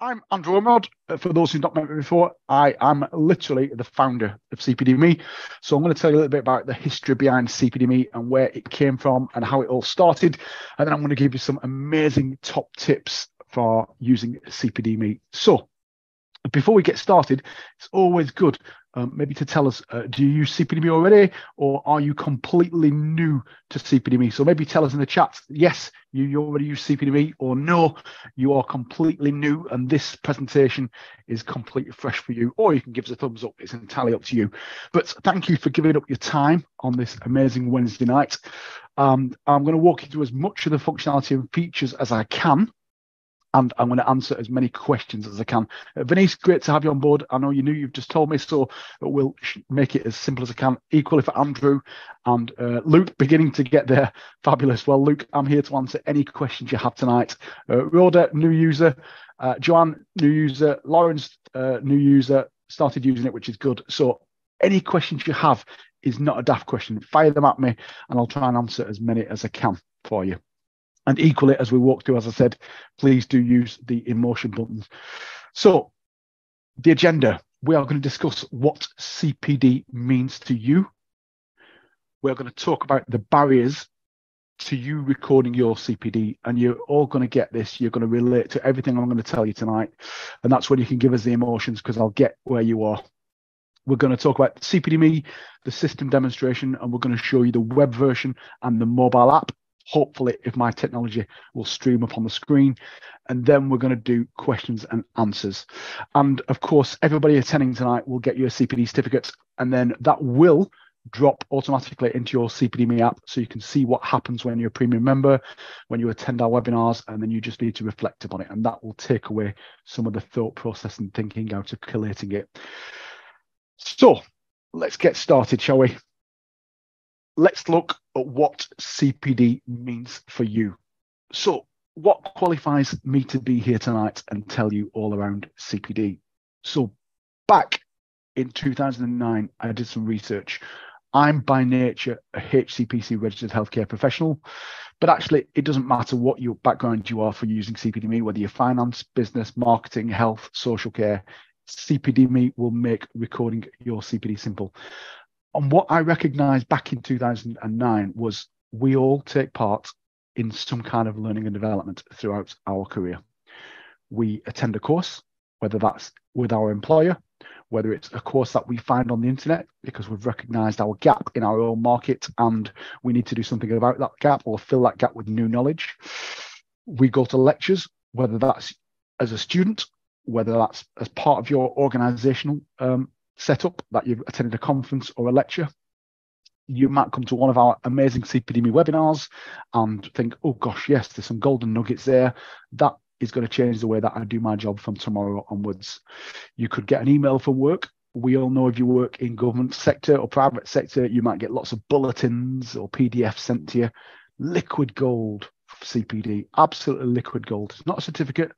I'm Andrew Ormerod. For those who've not met me before, I am literally the founder of CPD.me. So I'm going to tell you a little bit about the history behind CPD.me and where it came from and how it all started. And then I'm going to give you some amazing top tips for using CPD.me. So before we get started, it's always good maybe to tell us, do you use CPD.me already, or are you completely new to CPD.me? So maybe tell us in the chat, yes, you already use CPD.me, or no, you are completely new and this presentation is completely fresh for you, or you can give us a thumbs up. It's entirely up to you. But thank you for giving up your time on this amazing Wednesday night. I'm going to walk you through as much of the functionality and features as I can, and I'm going to answer as many questions as I can. Venice, great to have you on board. I know you've just told me, so we'll make it as simple as I can. Equally for Andrew and Luke, beginning to get there. Fabulous. Well, Luke, I'm here to answer any questions you have tonight. Rhoda, new user. Joanne, new user. Lawrence, new user. Started using it, which is good. So any questions you have is not a daft question. Fire them at me, and I'll try and answer as many as I can for you. And equally, as we walk through, as I said, please do use the emotion buttons. So the agenda, we are going to discuss what CPD means to you. We're going to talk about the barriers to you recording your CPD, and you're all going to get this. You're going to relate to everything I'm going to tell you tonight. And that's when you can give us the emotions, because I'll get where you are. We're going to talk about CPD.me, the system demonstration, and we're going to show you the web version and the mobile app. Hopefully, if my technology will stream up on the screen. And then we're going to do questions and answers. And of course, everybody attending tonight will get you a CPD certificate, and then that will drop automatically into your CPD.me app, so you can see what happens when you're a premium member, when you attend our webinars, and then you just need to reflect upon it. And that will take away some of the thought process and thinking out of collating it. So let's get started, shall we? Let's look at what CPD means for you. So what qualifies me to be here tonight and tell you all around CPD? So back in 2009, I did some research. I'm by nature a HCPC registered healthcare professional, but actually it doesn't matter what your background you are for using CPD.me, whether you're finance, business, marketing, health, social care, CPD.me will make recording your CPD simple. And what I recognized back in 2009 was we all take part in some kind of learning and development throughout our career. We attend a course, whether that's with our employer, whether it's a course that we find on the internet because we've recognized our gap in our own market and we need to do something about that gap or fill that gap with new knowledge. We go to lectures, whether that's as a student, whether that's as part of your organizational setup, that you've attended a conference or a lecture. You might come to one of our amazing CPD.me webinars and think, oh gosh, yes, there's some golden nuggets there. That is going to change the way that I do my job from tomorrow onwards. You could get an email from work. We all know if you work in government sector or private sector, you might get lots of bulletins or PDFs sent to you. Liquid gold for CPD, absolutely liquid gold. It's not a certificate.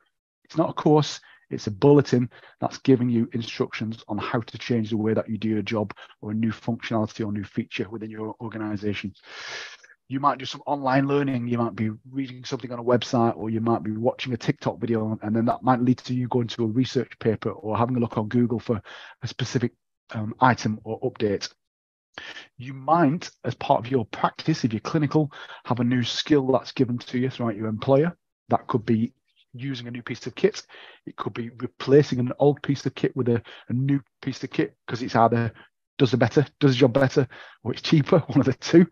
It's not a course. It's a bulletin that's giving you instructions on how to change the way that you do your job, or a new functionality or new feature within your organization. You might do some online learning. You might be reading something on a website, or you might be watching a TikTok video, and then that might lead to you going to a research paper or having a look on Google for a specific item or update. You might, as part of your practice, if you're clinical, have a new skill that's given to you throughout your employer. That could be using a new piece of kit. It could be replacing an old piece of kit with a new piece of kit because it's either does the job better, or it's cheaper, one of the two.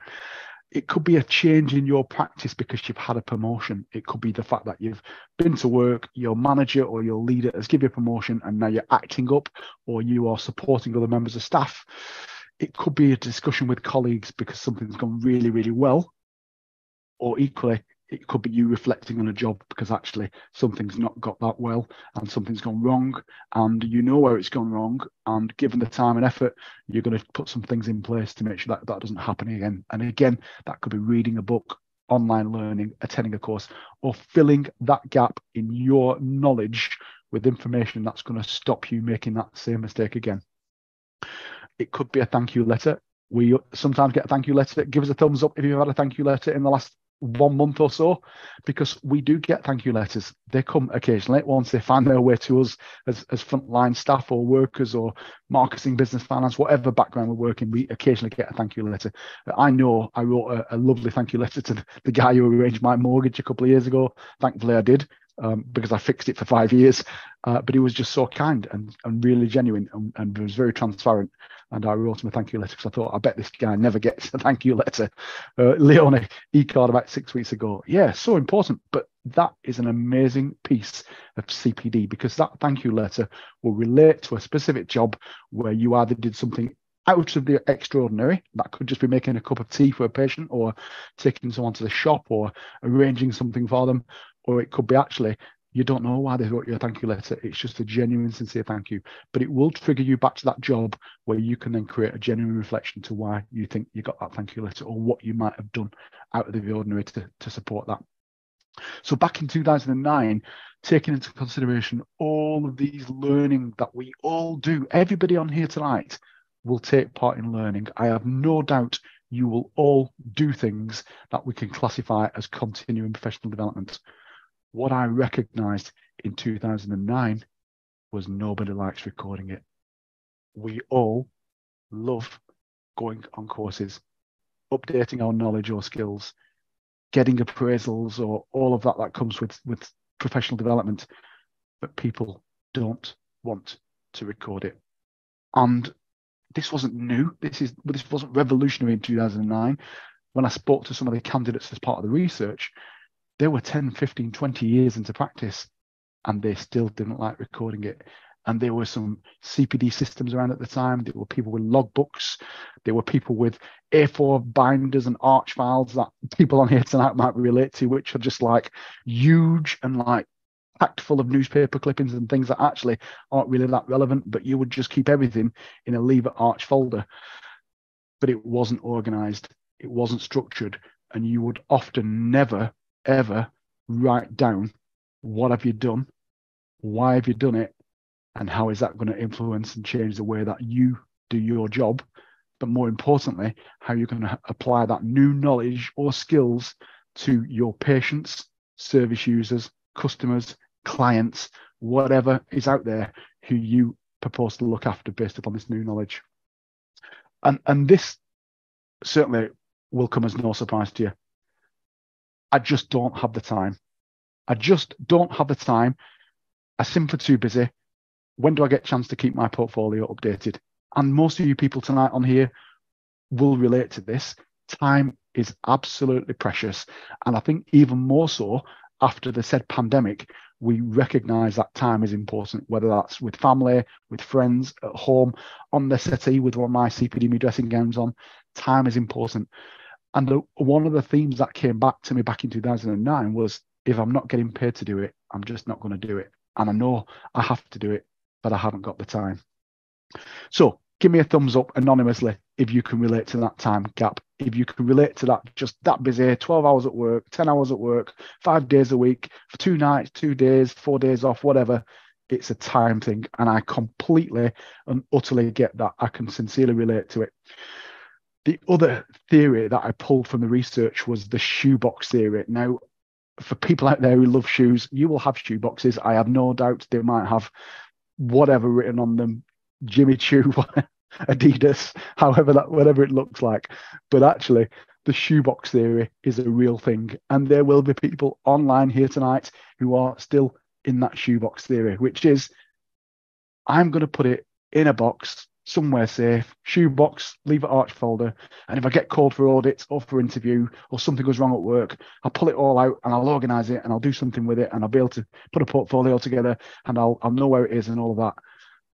It could be a change in your practice because you've had a promotion. It could be the fact that you've been to work, your manager or your leader has given you a promotion and now you're acting up, or you are supporting other members of staff. It could be a discussion with colleagues because something's gone really, really well, or equally, it could be you reflecting on a job because actually something's not got that well and something's gone wrong, and you know where it's gone wrong, and given the time and effort, you're going to put some things in place to make sure that that doesn't happen again. And again, that could be reading a book, online learning, attending a course, or filling that gap in your knowledge with information that's going to stop you making that same mistake again. It could be a thank you letter. We sometimes get a thank you letter. Give us a thumbs up if you've had a thank you letter in the last 1 month or so, because we do get thank you letters. They come occasionally once they find their way to us as frontline staff or workers or marketing, business, finance, whatever background we're working. We occasionally get a thank you letter. I know I wrote a lovely thank you letter to the guy who arranged my mortgage a couple of years ago. Thankfully I did, because I fixed it for 5 years. But he was just so kind and really genuine, and was very transparent. And I wrote him a thank you letter because I thought, I bet this guy never gets a thank you letter. Leone e-card about 6 weeks ago. Yeah, so important. But that is an amazing piece of CPD, because that thank you letter will relate to a specific job where you either did something out of the extraordinary. That could just be making a cup of tea for a patient, or taking someone to the shop, or arranging something for them. Or it could be actually, you don't know why they wrote you a thank you letter. It's just a genuine, sincere thank you. But it will trigger you back to that job, where you can then create a genuine reflection to why you think you got that thank you letter, or what you might have done out of the ordinary to support that. So back in 2009, taking into consideration all of these learning that we all do, everybody on here tonight will take part in learning. I have no doubt you will all do things that we can classify as continuing professional development. What I recognized in 2009 was nobody likes recording it. We all love going on courses, updating our knowledge or skills, getting appraisals, or all of that comes with professional development. But people don't want to record it. And this wasn't new. This wasn't revolutionary in 2009. When I spoke to some of the candidates as part of the research, they were 10, 15, 20 years into practice, and they still didn't like recording it. And there were some CPD systems around at the time. There were people with logbooks. There were people with A4 binders and arch files that people on here tonight might relate to, which are just like huge and like packed full of newspaper clippings and things that actually aren't really that relevant, but you would just keep everything in a Lever Arch folder. But it wasn't organized. It wasn't structured. And you would often never, ever write down, what have you done? Why have you done it? And how is that going to influence and change the way that you do your job? But more importantly, how you're going to apply that new knowledge or skills to your patients, service users, customers, clients, whatever is out there who you propose to look after based upon this new knowledge. And this certainly will come as no surprise to you. I just don't have the time. I just don't have the time. I'm simply too busy. When do I get a chance to keep my portfolio updated? And most of you people tonight on here will relate to this. Time is absolutely precious. And I think even more so after the said pandemic, we recognize that time is important, whether that's with family, with friends, at home, on the settee with one of my CPD dressing gowns on. Time is important. And one of the themes that came back to me back in 2009 was, if I'm not getting paid to do it, I'm just not going to do it. And I know I have to do it, but I haven't got the time. So give me a thumbs up anonymously if you can relate to that time gap. If you can relate to that, just that busy, 12 hours at work, 10 hours at work, 5 days a week, for 2 nights, 2 days, 4 days off, whatever. It's a time thing. And I completely and utterly get that. I can sincerely relate to it. The other theory that I pulled from the research was the shoebox theory. Now, for people out there who love shoes, you will have shoe boxes. I have no doubt they might have whatever written on them, Jimmy Choo, Adidas, whatever it looks like. But actually, the shoebox theory is a real thing. And there will be people online here tonight who are still in that shoebox theory, which is, I'm going to put it in a box somewhere safe, shoebox, leave it arch folder. And if I get called for audits or for interview or something goes wrong at work, I'll pull it all out and I'll organize it and I'll do something with it and I'll be able to put a portfolio together and I'll know where it is and all of that.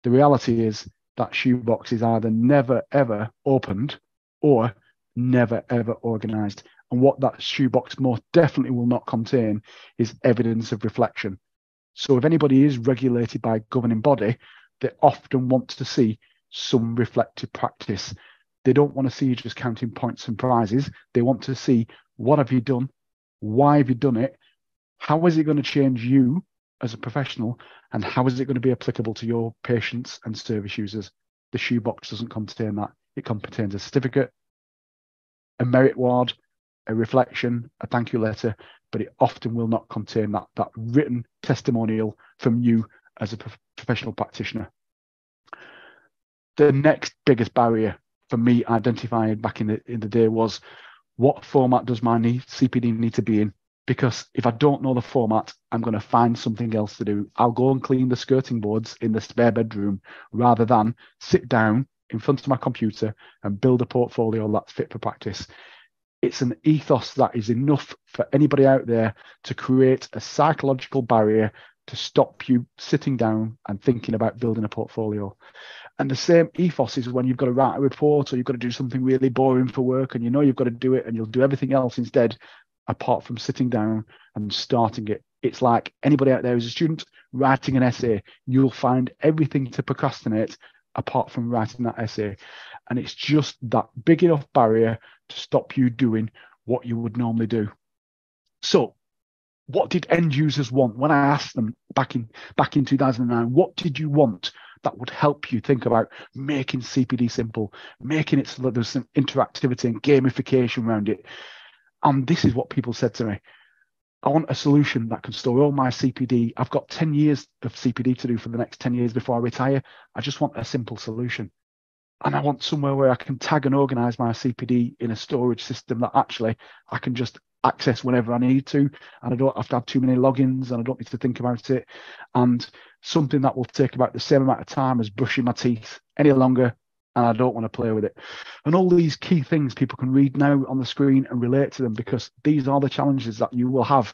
The reality is that shoebox is either never, ever opened or never, ever organized. And what that shoebox most definitely will not contain is evidence of reflection. So if anybody is regulated by a governing body, they often want to see some reflective practice. They don't want to see you just counting points and prizes. They want to see, what have you done? Why have you done it? How is it going to change you as a professional? And how is it going to be applicable to your patients and service users? The shoebox doesn't contain that. It contains a certificate, a merit award, a reflection, a thank you letter, but it often will not contain that written testimonial from you as a professional practitioner. The next biggest barrier for me identifying back in the day was, what format does my CPD need to be in? Because if I don't know the format, I'm going to find something else to do. I'll go and clean the skirting boards in the spare bedroom rather than sit down in front of my computer and build a portfolio that's fit for practice. It's an ethos that is enough for anybody out there to create a psychological barrier to stop you sitting down and thinking about building a portfolio. And the same ethos is when you've got to write a report or you've got to do something really boring for work and you know you've got to do it and you'll do everything else instead, apart from sitting down and starting it. It's like anybody out there who's a student writing an essay, you'll find everything to procrastinate apart from writing that essay. And it's just that big enough barrier to stop you doing what you would normally do. So what did end users want? When I asked them back in 2009, what did you want that would help you think about making CPD simple, making it so that there's some interactivity and gamification around it? And this is what people said to me. I want a solution that can store all my CPD. I've got 10 years of CPD to do for the next 10 years before I retire. I just want a simple solution. And I want somewhere where I can tag and organize my CPD in a storage system that actually I can just access whenever I need to. And I don't have to have too many logins and I don't need to think about it. And something that will take about the same amount of time as brushing my teeth any longer. And I don't want to play with it. And all these key things people can read now on the screen and relate to them, because these are the challenges that you will have.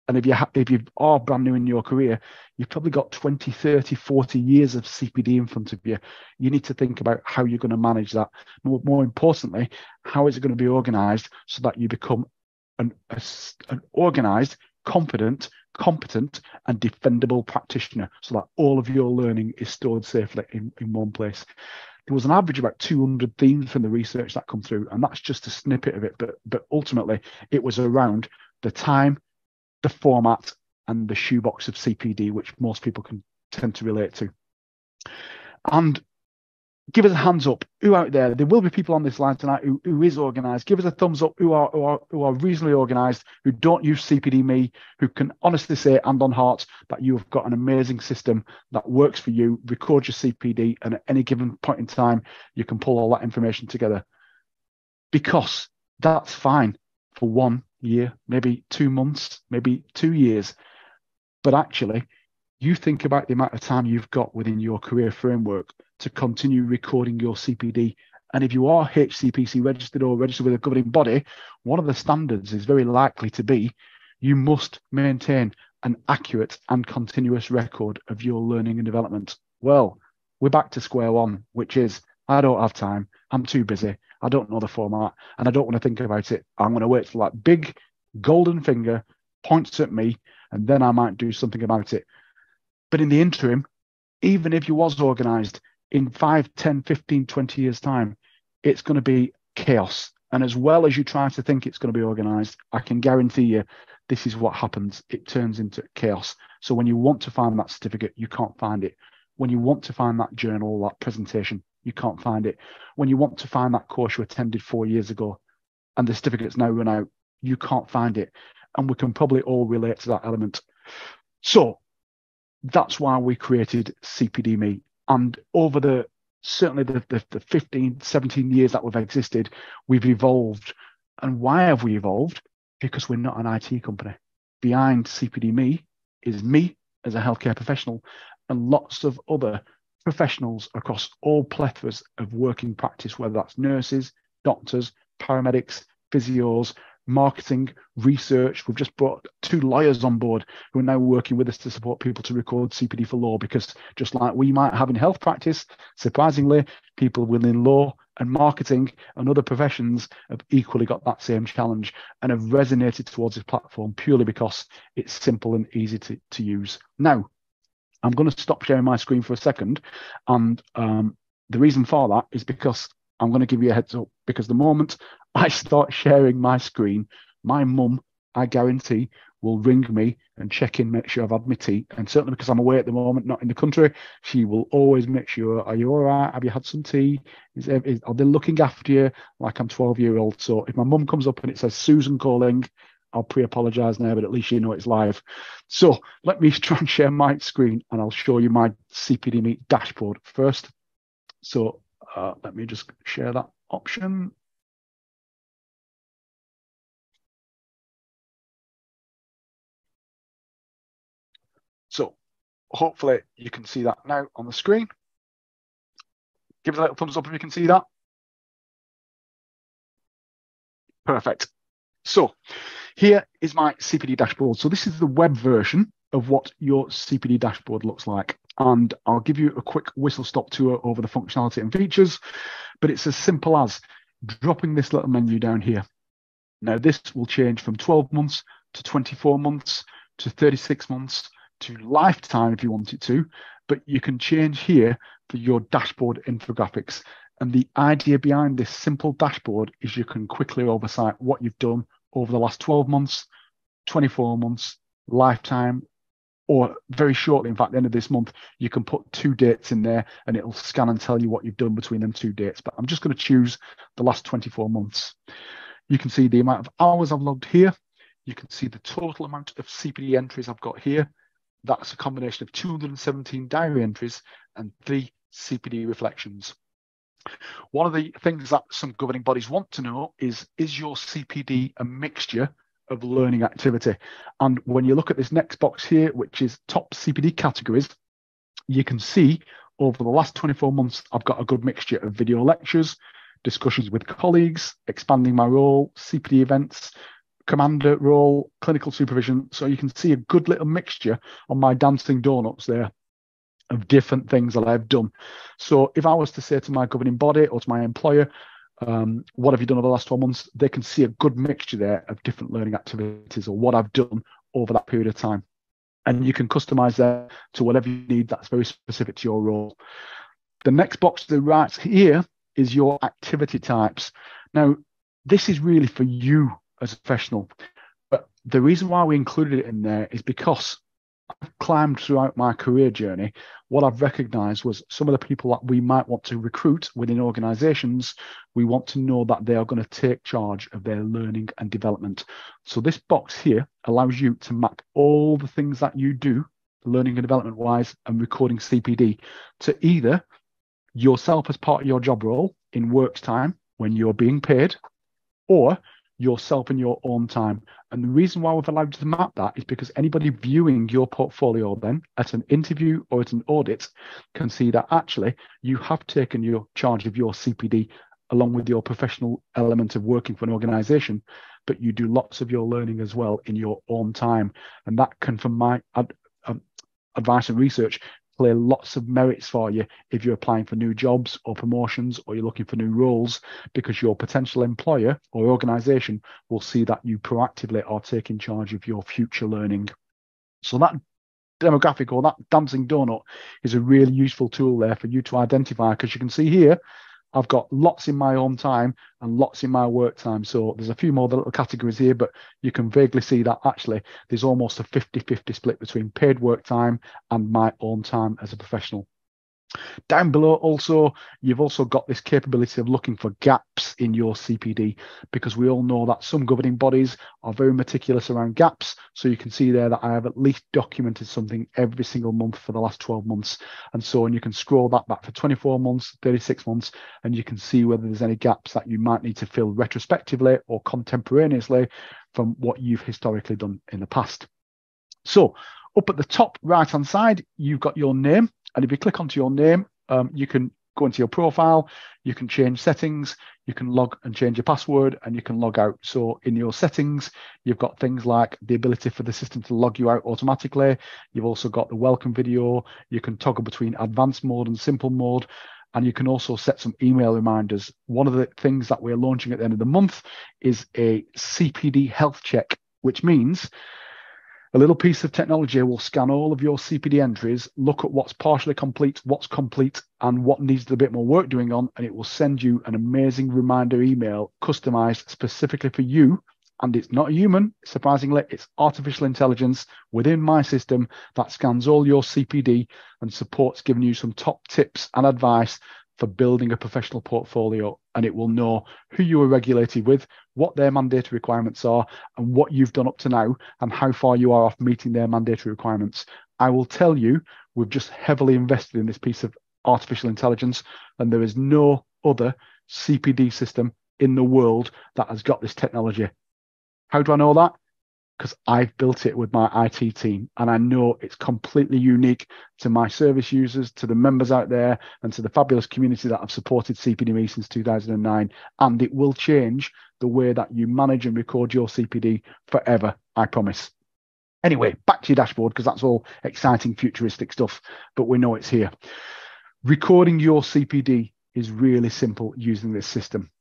And if you are brand new in your career, you've probably got 20, 30, 40 years of CPD in front of you. You need to think about how you're going to manage that. More importantly, how is it going to be organized so that you become an organized, confident, competent and defendable practitioner, so that all of your learning is stored safely in one place. There was an average of about 200 themes from the research that come through, and that's just a snippet of it. But ultimately, it was around the time, the format, and the shoebox of CPD, which most people can tend to relate to. And give us a hands up, who out there? There will be people on this line tonight who is organised. Give us a thumbs up who are reasonably organised, who don't use CPD.me, who can honestly say, hand on heart, that you have got an amazing system that works for you. Record your CPD, and at any given point in time, you can pull all that information together. Because that's fine for 1 year, maybe 2 months, maybe 2 years. But actually, you think about the amount of time you've got within your career framework to continue recording your CPD. And if you are HCPC registered or registered with a governing body, one of the standards is very likely to be you must maintain an accurate and continuous record of your learning and development. Well, we're back to square one, which is, I don't have time, I'm too busy, I don't know the format, and I don't want to think about it. I'm going to wait till that big golden finger points at me, and then I might do something about it. But in the interim, even if you was organised, in 5, 10, 15, 20 years' time, it's going to be chaos. And as well as you try to think it's going to be organised, I can guarantee you this is what happens. It turns into chaos. So when you want to find that certificate, you can't find it. When you want to find that journal, that presentation, you can't find it. When you want to find that course you attended 4 years ago and the certificate's now run out, you can't find it. And we can probably all relate to that element. So that's why we created CPD.me. And over certainly the 15, 17 years that we've existed, we've evolved. And why have we evolved? Because we're not an IT company. Behind CPD.me is me as a healthcare professional and lots of other professionals across all plethoras of working practice, whether that's nurses, doctors, paramedics, physios, marketing, research. We've just brought 2 lawyers on board who are now working with us to support people to record CPD for law, because just like we might have in health practice, surprisingly, people within law and marketing and other professions have equally got that same challenge and have resonated towards this platform purely because it's simple and easy to use. Now, I'm going to stop sharing my screen for a second, and the reason for that is because I'm going to give you a heads up, because the moment I start sharing my screen, my mum, I guarantee, will ring me and check in, make sure I've had my tea. And certainly because I'm away at the moment, not in the country, she will always make sure, are you all right? Have you had some tea? Are they looking after you like I'm 12-year-old? So if my mum comes up and it says Susan calling, I'll pre-apologise now, but at least you know it's live. So let me try and share my screen and I'll show you my CPD Meet dashboard first. So let me just share that option. So hopefully you can see that now on the screen. Give it a little thumbs up if you can see that. Perfect. So here is my CPD dashboard. So this is the web version of what your CPD dashboard looks like. And I'll give you a quick whistle-stop tour over the functionality and features, but it's as simple as dropping this little menu down here. Now this will change from 12 months to 24 months to 36 months to lifetime if you want it to, but you can change here for your dashboard infographics. And the idea behind this simple dashboard is you can quickly oversight what you've done over the last 12 months, 24 months, lifetime, or very shortly, in fact, the end of this month, you can put 2 dates in there and it'll scan and tell you what you've done between them 2 dates. But I'm just going to choose the last 24 months. You can see the amount of hours I've logged here. You can see the total amount of CPD entries I've got here. That's a combination of 217 diary entries and 3 CPD reflections. One of the things that some governing bodies want to know is your CPD a mixture of learning activity? And when you look at this next box here, which is top CPD categories, you can see over the last 24 months, I've got a good mixture of video lectures, discussions with colleagues, expanding my role, CPD events, commander role, clinical supervision. So you can see a good little mixture on my dancing donuts there of different things that I've done. So if I was to say to my governing body or to my employer, what have you done over the last 12 months? They can see a good mixture there of different learning activities or what I've done over that period of time. And you can customize that to whatever you need that's very specific to your role. The next box to the right here is your activity types. Now, this is really for you as a professional. But the reason why we included it in there is because I've climbed throughout my career journey. What I've recognized was some of the people that we might want to recruit within organizations, we want to know that they are going to take charge of their learning and development. So this box here allows you to map all the things that you do, learning and development wise, and recording CPD to either yourself as part of your job role in work time when you're being paid, or yourself in your own time. And the reason why we've allowed you to map that is because anybody viewing your portfolio then at an interview or at an audit can see that actually you have taken your charge of your CPD along with your professional element of working for an organization, but you do lots of your learning as well in your own time. And that can, from my advice and research, play lots of merits for you if you're applying for new jobs or promotions or you're looking for new roles, because your potential employer or organization will see that you proactively are taking charge of your future learning. So that demographic or that dancing donut is a really useful tool there for you to identify, because you can see here I've got lots in my own time and lots in my work time. So there's a few more little categories here, but you can vaguely see that actually there's almost a 50-50 split between paid work time and my own time as a professional. Down below also, you've also got this capability of looking for gaps in your CPD, because we all know that some governing bodies are very meticulous around gaps. So you can see there that I have at least documented something every single month for the last 12 months. And so on, you can scroll that back for 24 months, 36 months, and you can see whether there's any gaps that you might need to fill retrospectively or contemporaneously from what you've historically done in the past. So up at the top right-hand side, you've got your name. And if you click onto your name, you can go into your profile, you can change settings, you can log and change your password, and you can log out. So in your settings, you've got things like the ability for the system to log you out automatically. You've also got the welcome video. You can toggle between advanced mode and simple mode. And you can also set some email reminders. One of the things that we're launching at the end of the month is a CPD health check, which means a little piece of technology will scan all of your CPD entries, look at what's partially complete, what's complete, and what needs a bit more work doing on, and it will send you an amazing reminder email customized specifically for you And it's not a human, surprisingly, it's artificial intelligence within my system that scans all your CPD and supports giving you some top tips and advice for building a professional portfolio. And it will know who you are regulated with, what their mandatory requirements are, and what you've done up to now, and how far you are off meeting their mandatory requirements. I will tell you, we've just heavily invested in this piece of artificial intelligence, and there is no other CPD system in the world that has got this technology. How do I know that? Because I've built it with my IT team, and I know it's completely unique to my service users, to the members out there, and to the fabulous community that have supported CPD.me since 2009. And it will change the way that you manage and record your CPD forever, I promise. Anyway, back to your dashboard, because that's all exciting, futuristic stuff, but we know it's here. Recording your CPD is really simple using this system.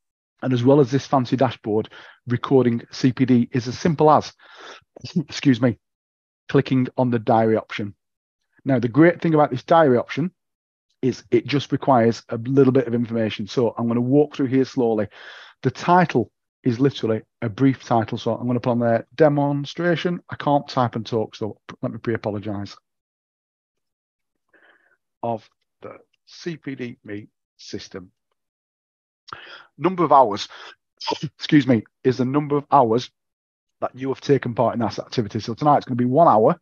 And as well as this fancy dashboard, recording CPD is as simple as, excuse me, clicking on the diary option. Now, the great thing about this diary option is it just requires a little bit of information. So I'm going to walk through here slowly. The title is literally a brief title. So I'm going to put on there, demonstration. I can't type and talk, so let me pre-apologize. Of the CPD.me system. Number of hours, excuse me, is the number of hours that you have taken part in that activity. So tonight it's going to be 1 hour,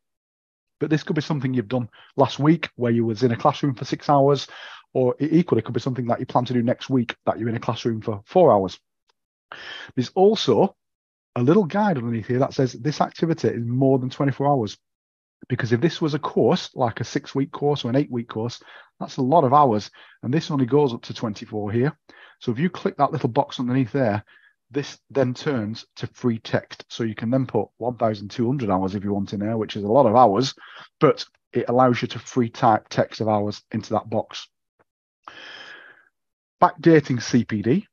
but this could be something you've done last week where you was in a classroom for 6 hours, or it equally could be something that you plan to do next week that you're in a classroom for 4 hours. There's also a little guide underneath here that says this activity is more than 24 hours. Because if this was a course, like a 6-week course or an 8-week course, that's a lot of hours. And this only goes up to 24 here. So if you click that little box underneath there, this then turns to free text. So you can then put 1,200 hours if you want in there, which is a lot of hours, but it allows you to free type text of hours into that box. Backdating CPD.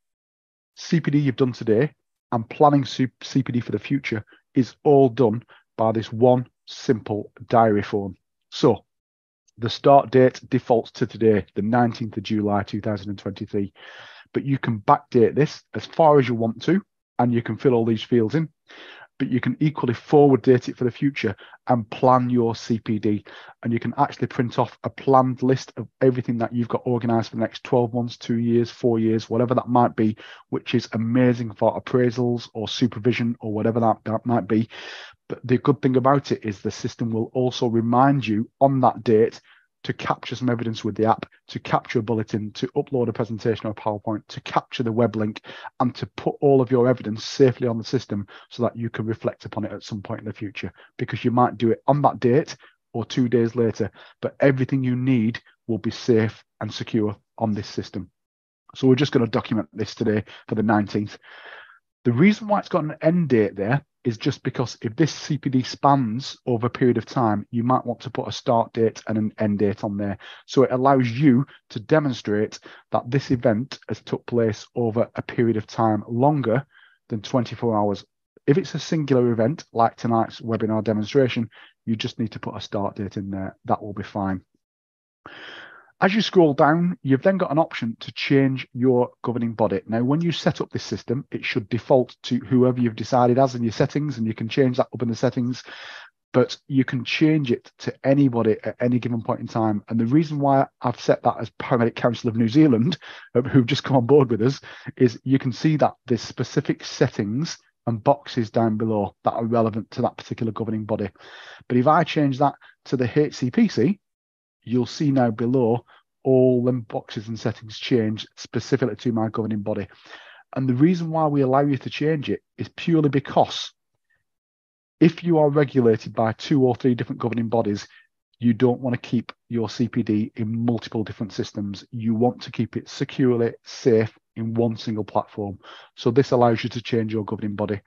CPD you've done today and planning CPD for the future is all done by this one simple diary form. So the start date defaults to today, the 19th of July 2023, but you can backdate this as far as you want to, and you can fill all these fields in, but you can equally forward date it for the future and plan your CPD. And you can actually print off a planned list of everything that you've got organized for the next 12 months, 2 years, 4 years, whatever that might be, which is amazing for appraisals or supervision or whatever that might be. But the good thing about it is the system will also remind you on that date to capture some evidence with the app, to capture a bulletin, to upload a presentation or a PowerPoint, to capture the web link, and to put all of your evidence safely on the system so that you can reflect upon it at some point in the future, because you might do it on that date or 2 days later, but everything you need will be safe and secure on this system. So we're just going to document this today for the 19th. The reason why it's got an end date there is just because if this CPD spans over a period of time, you might want to put a start date and an end date on there. So it allows you to demonstrate that this event has took place over a period of time longer than 24 hours. If it's a singular event, like tonight's webinar demonstration, you just need to put a start date in there. That will be fine. As you scroll down, you've then got an option to change your governing body. Now, when you set up this system, it should default to whoever you've decided as in your settings, and you can change that up in the settings, but you can change it to anybody at any given point in time. And the reason why I've set that as Paramedic Council of New Zealand, who've just come on board with us, is you can see that there's specific settings and boxes down below that are relevant to that particular governing body. But if I change that to the HCPC, you'll see now below all them boxes and settings change specifically to my governing body. And the reason why we allow you to change it is purely because if you are regulated by 2 or 3 different governing bodies, you don't want to keep your CPD in multiple different systems. You want to keep it securely safe in one single platform. So this allows you to change your governing body.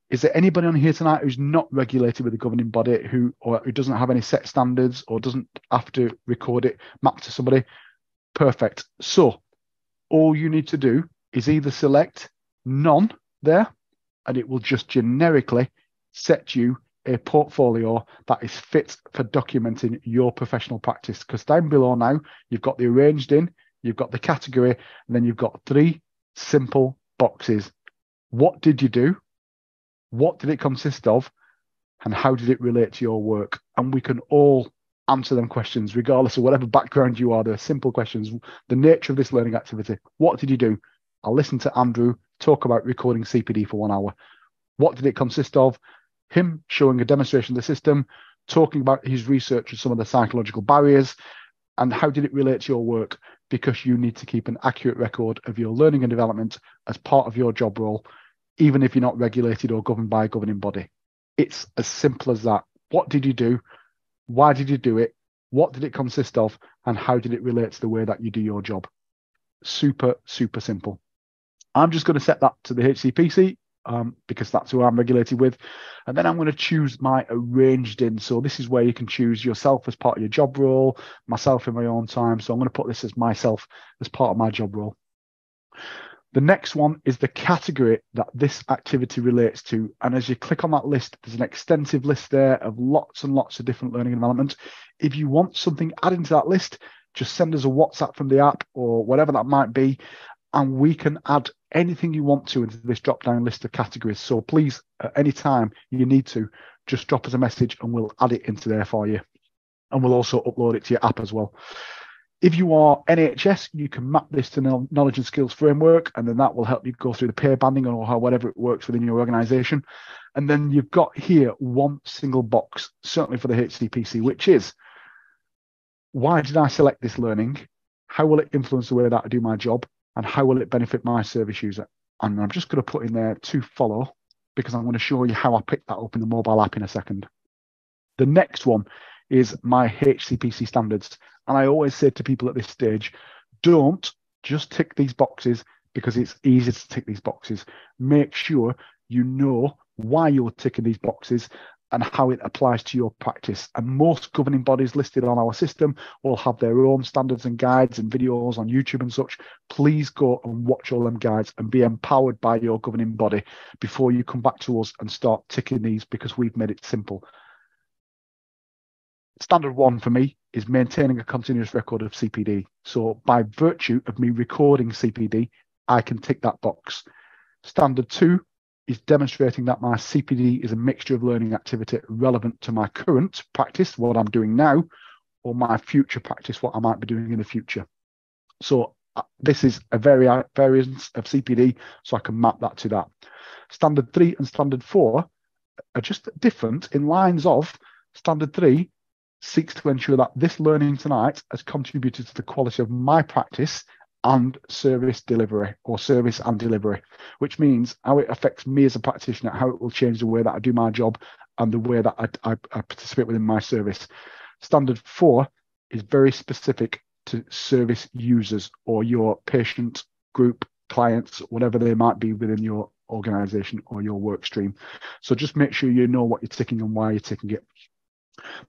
Is there anybody on here tonight who's not regulated with the governing body, who doesn't have any set standards or doesn't have to record it, map to somebody? Perfect. So all you need to do is either select none there, and it will just generically set you a portfolio that is fit for documenting your professional practice. Because down below now, you've got the arranged in, you've got the category, and then you've got 3 simple boxes. What did you do? What did it consist of? And how did it relate to your work? And we can all answer them questions, regardless of whatever background you are. They're simple questions. The nature of this learning activity. What did you do? I'll listen to Andrew talk about recording CPD for 1 hour. What did it consist of? Him showing a demonstration of the system, talking about his research and some of the psychological barriers, and how did it relate to your work? Because you need to keep an accurate record of your learning and development as part of your job role, even if you're not regulated or governed by a governing body. It's as simple as that. What did you do? Why did you do it? What did it consist of? And how did it relate to the way that you do your job? Super, super simple. I'm just going to set that to the HCPC because that's who I'm regulated with. And then I'm going to choose my arranged in. So this is where you can choose yourself as part of your job role, myself in my own time. So I'm going to put this as myself as part of my job role. The next one is the category that this activity relates to. And as you click on that list, there's an extensive list there of lots and lots of different learning and development. If you want something added to that list, just send us a WhatsApp from the app or whatever that might be, and we can add anything you want to into this drop-down list of categories. So please, at any time you need to, just drop us a message and we'll add it into there for you. And we'll also upload it to your app as well. If you are NHS, you can map this to the Knowledge and Skills Framework, and then that will help you go through the pay banding or whatever it works within your organisation. And then you've got here one single box, certainly for the HCPC, which is, why did I select this learning? How will it influence the way that I do my job? And how will it benefit my service user? And I'm just going to put in there to follow, because I'm going to show you how I picked that up in the mobile app in a second. The next one is my HCPC standards. And I always say to people at this stage, don't just tick these boxes because it's easy to tick these boxes. Make sure you know why you're ticking these boxes and how it applies to your practice. And most governing bodies listed on our system will have their own standards and guides and videos on YouTube and such. Please go and watch all them guides and be empowered by your governing body before you come back to us and start ticking these, because we've made it simple. Standard 1 for me is maintaining a continuous record of CPD. So by virtue of me recording CPD, I can tick that box. Standard 2 is demonstrating that my CPD is a mixture of learning activity relevant to my current practice, what I'm doing now, or my future practice, what I might be doing in the future. So this is a variance of CPD, so I can map that to that. Standard 3 and Standard 4 are just different in lines of Standard 3 seeks to ensure that this learning tonight has contributed to the quality of my practice and service delivery, or service and delivery, which means how it affects me as a practitioner, how it will change the way that I do my job and the way that I participate within my service. Standard 4 is very specific to service users or your patient group, clients, whatever they might be within your organization or your work stream. So just make sure you know what you're ticking and why you're ticking it.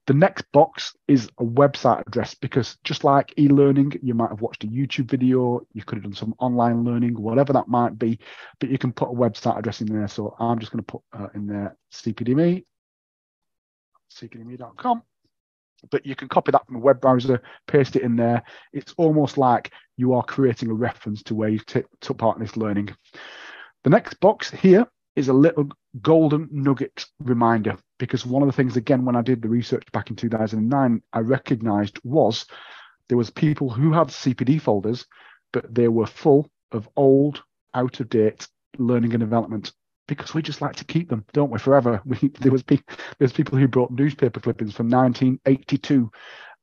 The next box is a website address, because just like e-learning, you might have watched a YouTube video, you could have done some online learning, whatever that might be, but you can put a website address in there. So I'm just going to put in there CPDME, cpdme.com. But you can copy that from a web browser, paste it in there. It's almost like you are creating a reference to where you took part in this learning. The next box here is a little golden nugget reminder, because one of the things, again, when I did the research back in 2009, I recognized was there was people who had CPD folders, but they were full of old, out-of-date learning and development, because we just like to keep them, don't we, forever. There's people who brought newspaper clippings from 1982.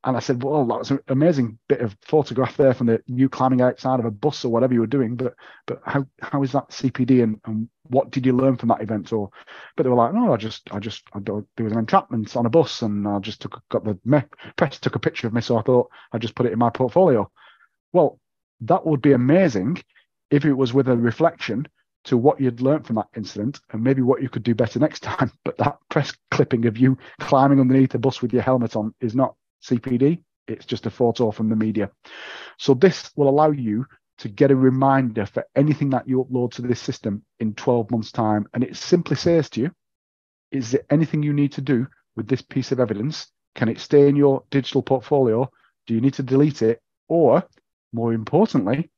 And I said, well, that was an amazing bit of photograph there from you climbing outside of a bus or whatever you were doing. But how is that CPD, and what did you learn from that event? But they were like, no, there was an entrapment on a bus, and I just took a picture of me. So I thought I'd just put it in my portfolio. Well, that would be amazing if it was with a reflection to what you'd learned from that incident and maybe what you could do better next time. But that press clipping of you climbing underneath the bus with your helmet on is not CPD. It's just a photo from the media. So this will allow you to get a reminder for anything that you upload to this system in 12 months' time. And it simply says to you, is there anything you need to do with this piece of evidence? Can it stay in your digital portfolio? Do you need to delete it? Or, more importantly,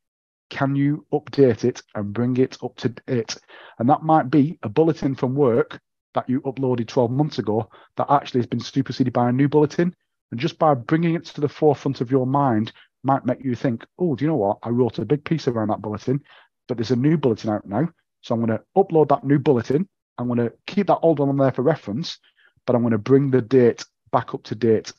can you update it and bring it up to date? And that might be a bulletin from work that you uploaded 12 months ago that actually has been superseded by a new bulletin. And just by bringing it to the forefront of your mind might make you think, oh, do you know what? I wrote a big piece around that bulletin, but there's a new bulletin out now. So I'm going to upload that new bulletin. I'm going to keep that old one on there for reference, but I'm going to bring the date back up to date.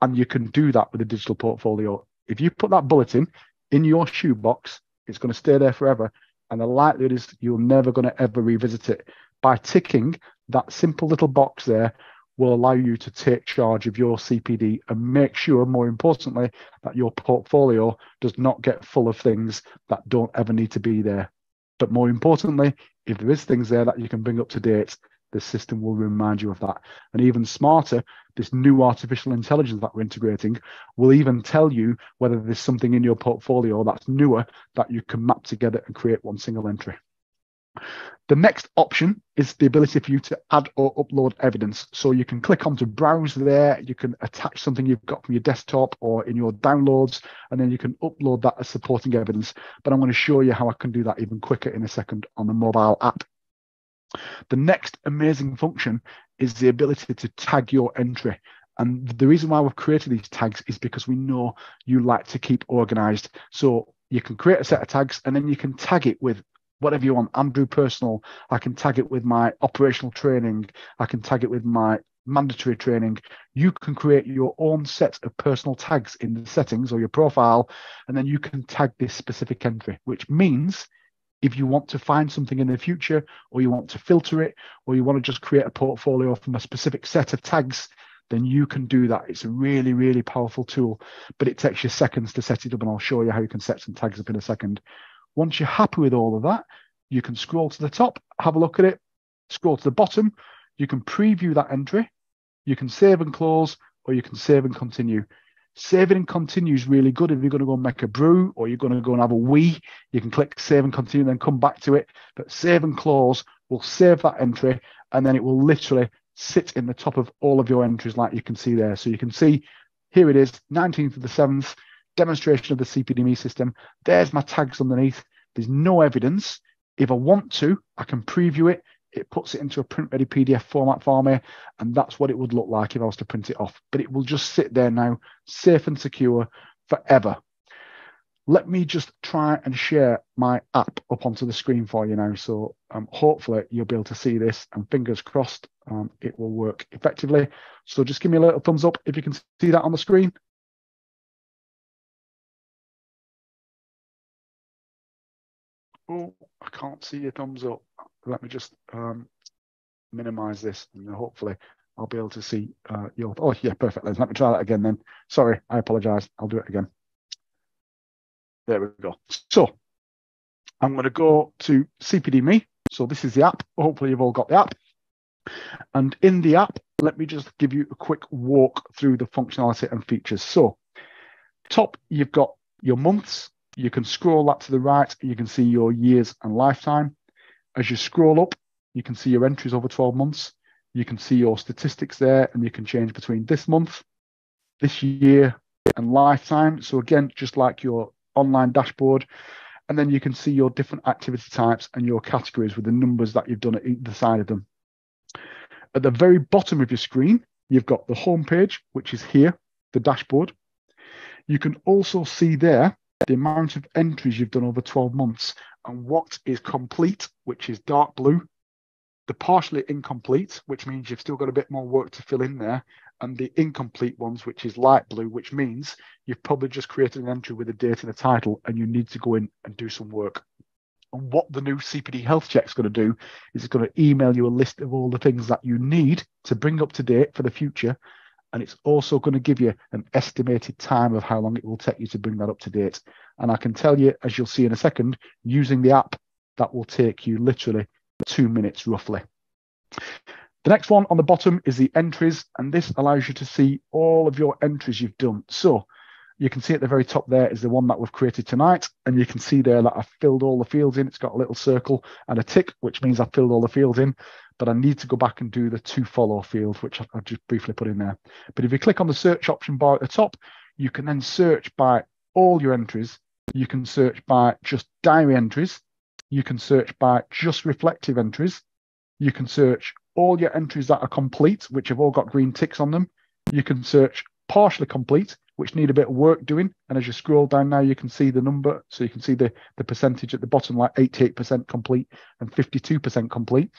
And you can do that with a digital portfolio. If you put that bulletin in your shoebox, it's going to stay there forever. And the likelihood is you're never going to ever revisit it. By ticking that simple little box there will allow you to take charge of your CPD and make sure, more importantly, that your portfolio does not get full of things that don't ever need to be there. But more importantly, if there is things there that you can bring up to date, the system will remind you of that. And even smarter, this new artificial intelligence that we're integrating will even tell you whether there's something in your portfolio that's newer that you can map together and create one single entry. The next option is the ability for you to add or upload evidence. So you can click on to browse there, you can attach something you've got from your desktop or in your downloads, and then you can upload that as supporting evidence. But I'm going to show you how I can do that even quicker in a second on the mobile app. The next amazing function is the ability to tag your entry. And the reason why we've created these tags is because we know you like to keep organized. So you can create a set of tags and then you can tag it with whatever you want. Andrew Personal, I can tag it with my operational training. I can tag it with my mandatory training. You can create your own set of personal tags in the settings or your profile, and then you can tag this specific entry, which means if you want to find something in the future, or you want to filter it, or you want to just create a portfolio from a specific set of tags, then you can do that. It's a really, really powerful tool, but it takes you seconds to set it up, and I'll show you how you can set some tags up in a second. Once you're happy with all of that, you can scroll to the top, have a look at it, scroll to the bottom, you can preview that entry, you can save and close, or you can save and continue. Saving and continue is really good if you're going to go and make a brew or you're going to go and have a wee. You can click save and continue and then come back to it. But save and close will save that entry, and then it will literally sit in the top of all of your entries like you can see there. So you can see here it is, 19th of the 7th, demonstration of the CPD-Me system. There's my tags underneath. There's no evidence. If I want to, I can preview it. It puts it into a print-ready PDF format for me, and that's what it would look like if I was to print it off. But it will just sit there now, safe and secure forever. Let me just try and share my app up onto the screen for you now. So hopefully you'll be able to see this, and fingers crossed it will work effectively. So just give me a little thumbs up if you can see that on the screen. Oh, I can't see your thumbs up. Let me just minimize this, and hopefully I'll be able to see your. Oh, yeah, perfect. Let me try that again then. Sorry, I apologize. I'll do it again. There we go. So I'm going to go to CPD-Me. So this is the app. Hopefully you've all got the app. And in the app, let me just give you a quick walk through the functionality and features. So top, you've got your months. You can scroll that to the right. You can see your years and lifetime. As you scroll up, you can see your entries over 12 months. You can see your statistics there, and you can change between this month, this year, and lifetime. So again, just like your online dashboard. And then you can see your different activity types and your categories with the numbers that you've done at either side of them. At the very bottom of your screen, you've got the home page, which is here, the dashboard. You can also see there the amount of entries you've done over 12 months and what is complete, which is dark blue, the partially incomplete, which means you've still got a bit more work to fill in there, and the incomplete ones, which is light blue, which means you've probably just created an entry with a date and a title and you need to go in and do some work. And what the new CPD Health Check is going to do is it's going to email you a list of all the things that you need to bring up to date for the future. And it's also going to give you an estimated time of how long it will take you to bring that up to date. And I can tell you, as you'll see in a second, using the app, that will take you literally 2 minutes roughly. The next one on the bottom is the entries, and this allows you to see all of your entries you've done. So you can see at the very top there is the one that we've created tonight, and you can see there that I've filled all the fields in. It's got a little circle and a tick, which means I've filled all the fields in, but I need to go back and do the to follow field, which I've just briefly put in there. But if you click on the search option bar at the top, you can then search by all your entries You can search by just diary entries. You can search by just reflective entries. You can search all your entries that are complete, which have all got green ticks on them. You can search partially complete, which need a bit of work doing. And as you scroll down now, you can see the number. So you can see the percentage at the bottom, like 88% complete and 52% complete.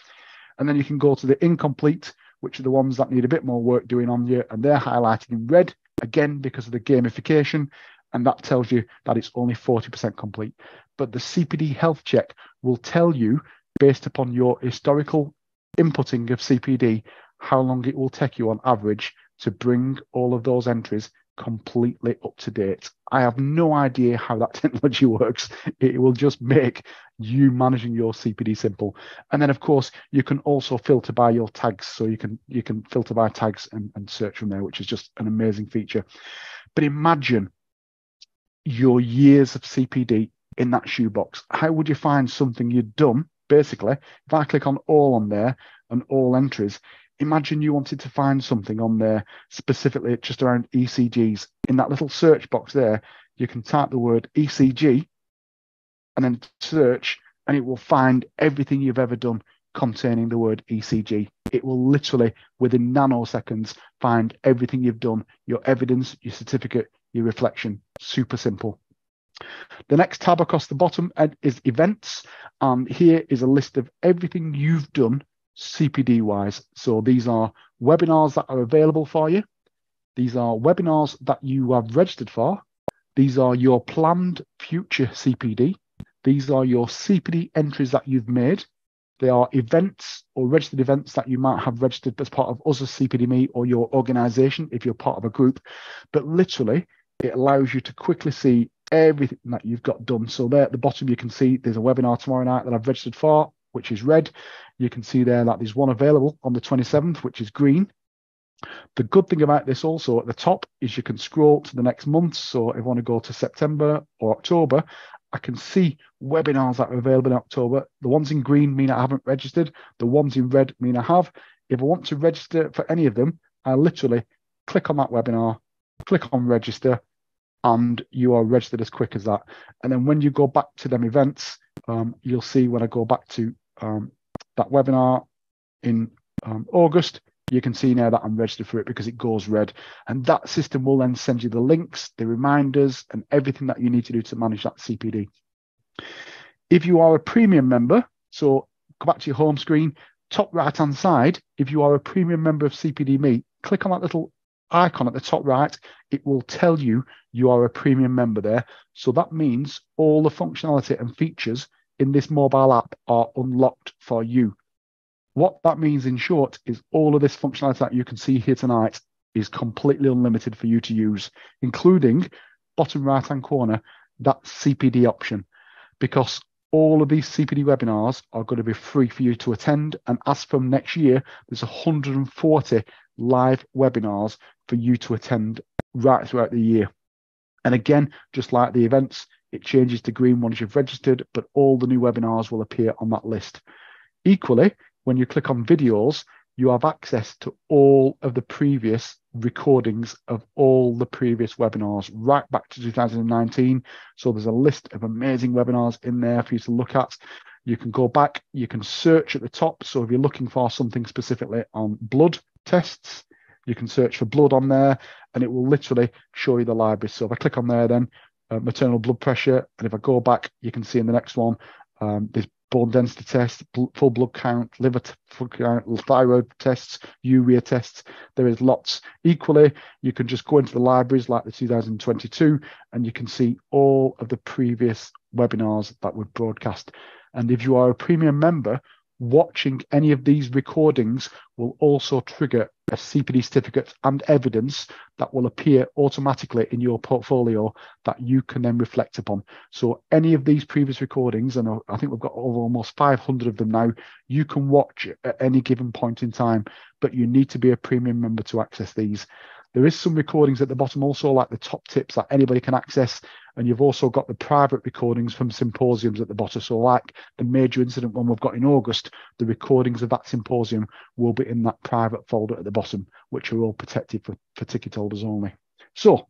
And then you can go to the incomplete, which are the ones that need a bit more work doing on you. And they're highlighted in red, again, because of the gamification. And that tells you that it's only 40% complete. But the CPD health check will tell you, based upon your historical inputting of CPD, how long it will take you on average to bring all of those entries completely up to date. I have no idea how that technology works. It will just make you managing your CPD simple. And then, of course, you can also filter by your tags. So you can filter by tags and search from there, which is just an amazing feature. But imagine your years of CPD in that shoebox. How would you find something you'd done? Basically, if I click on all on there and all entries, imagine you wanted to find something on there specifically just around ECGs. In that little search box there, you can type the word ECG and then search, and it will find everything you've ever done containing the word ECG. It will literally, within nanoseconds, find everything you've done, your evidence, your certificate, your reflection. Super simple. The next tab across the bottom is events. And here is a list of everything you've done CPD wise. So these are webinars that are available for you. These are webinars that you have registered for. These are your planned future CPD. These are your CPD entries that you've made. They are events or registered events that you might have registered as part of us as CPD.me or your organization if you're part of a group. But literally, it allows you to quickly see everything that you've got done. So there at the bottom, you can see there's a webinar tomorrow night that I've registered for, which is red. You can see there that there's one available on the 27th, which is green. The good thing about this also at the top is you can scroll to the next month. So if I want to go to September or October, I can see webinars that are available in October. The ones in green mean I haven't registered. The ones in red mean I have. If I want to register for any of them, I literally click on that webinar, click on register, and you are registered as quick as that. And then when you go back to them events, you'll see when I go back to that webinar in August, you can see now that I'm registered for it because it goes red. And that system will then send you the links, the reminders, and everything that you need to do to manage that CPD. If you are a premium member, so go back to your home screen, top right-hand side, if you are a premium member of CPD.me, click on that little icon at the top right. It will tell you you are a premium member there. So that means all the functionality and features in this mobile app are unlocked for you. What that means in short is all of this functionality that you can see here tonight is completely unlimited for you to use, including bottom right-hand corner, that CPD option, because all of these CPD webinars are going to be free for you to attend. And as from next year, there's 140 live webinars for you to attend right throughout the year. And again, just like the events, it changes to green once you've registered, but all the new webinars will appear on that list. Equally, when you click on videos, you have access to all of the previous recordings of all the previous webinars right back to 2019. So there's a list of amazing webinars in there for you to look at. You can go back, you can search at the top. So if you're looking for something specifically on blood tests, you can search for blood on there and it will literally show you the library. So if I click on there then, maternal blood pressure, and if I go back, you can see in the next one, there's bone density tests, full blood count, liver count, thyroid tests, urea tests. There is lots. Equally, you can just go into the libraries like the 2022 and you can see all of the previous webinars that were broadcast. And if you are a premium member, watching any of these recordings will also trigger a CPD certificate and evidence that will appear automatically in your portfolio that you can then reflect upon. So any of these previous recordings, and I think we've got over almost 500 of them now, you can watch at any given point in time, but you need to be a premium member to access these. There is some recordings at the bottom also, like the top tips that anybody can access. And you've also got the private recordings from symposiums at the bottom. So like the major incident one we've got in August, the recordings of that symposium will be in that private folder at the bottom, which are all protected for ticket holders only. So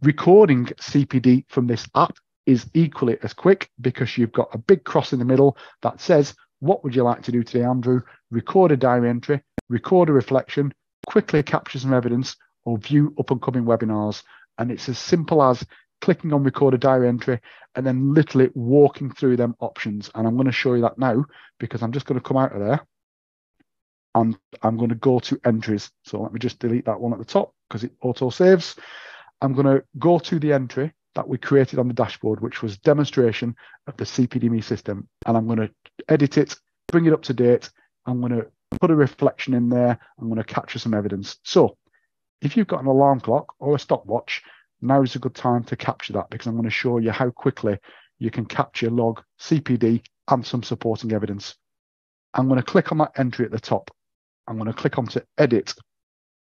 Recording CPD from this app is equally as quick because you've got a big cross in the middle that says, what would you like to do today, Andrew? Record a diary entry, record a reflection, quickly capture some evidence, or view up and coming webinars. And it's as simple as clicking on record a diary entry and then literally walking through them options. And I'm going to show you that now because I'm just going to come out of there and I'm going to go to entries. So let me just delete that one at the top because it auto saves. I'm going to go to the entry that we created on the dashboard, which was demonstration of the CPD-Me system. And I'm going to edit it, bring it up to date. I'm going to put a reflection in there. I'm going to capture some evidence. So if you've got an alarm clock or a stopwatch, now is a good time to capture that because I'm going to show you how quickly you can capture log, CPD, and some supporting evidence. I'm going to click on that entry at the top. I'm going to click on to edit.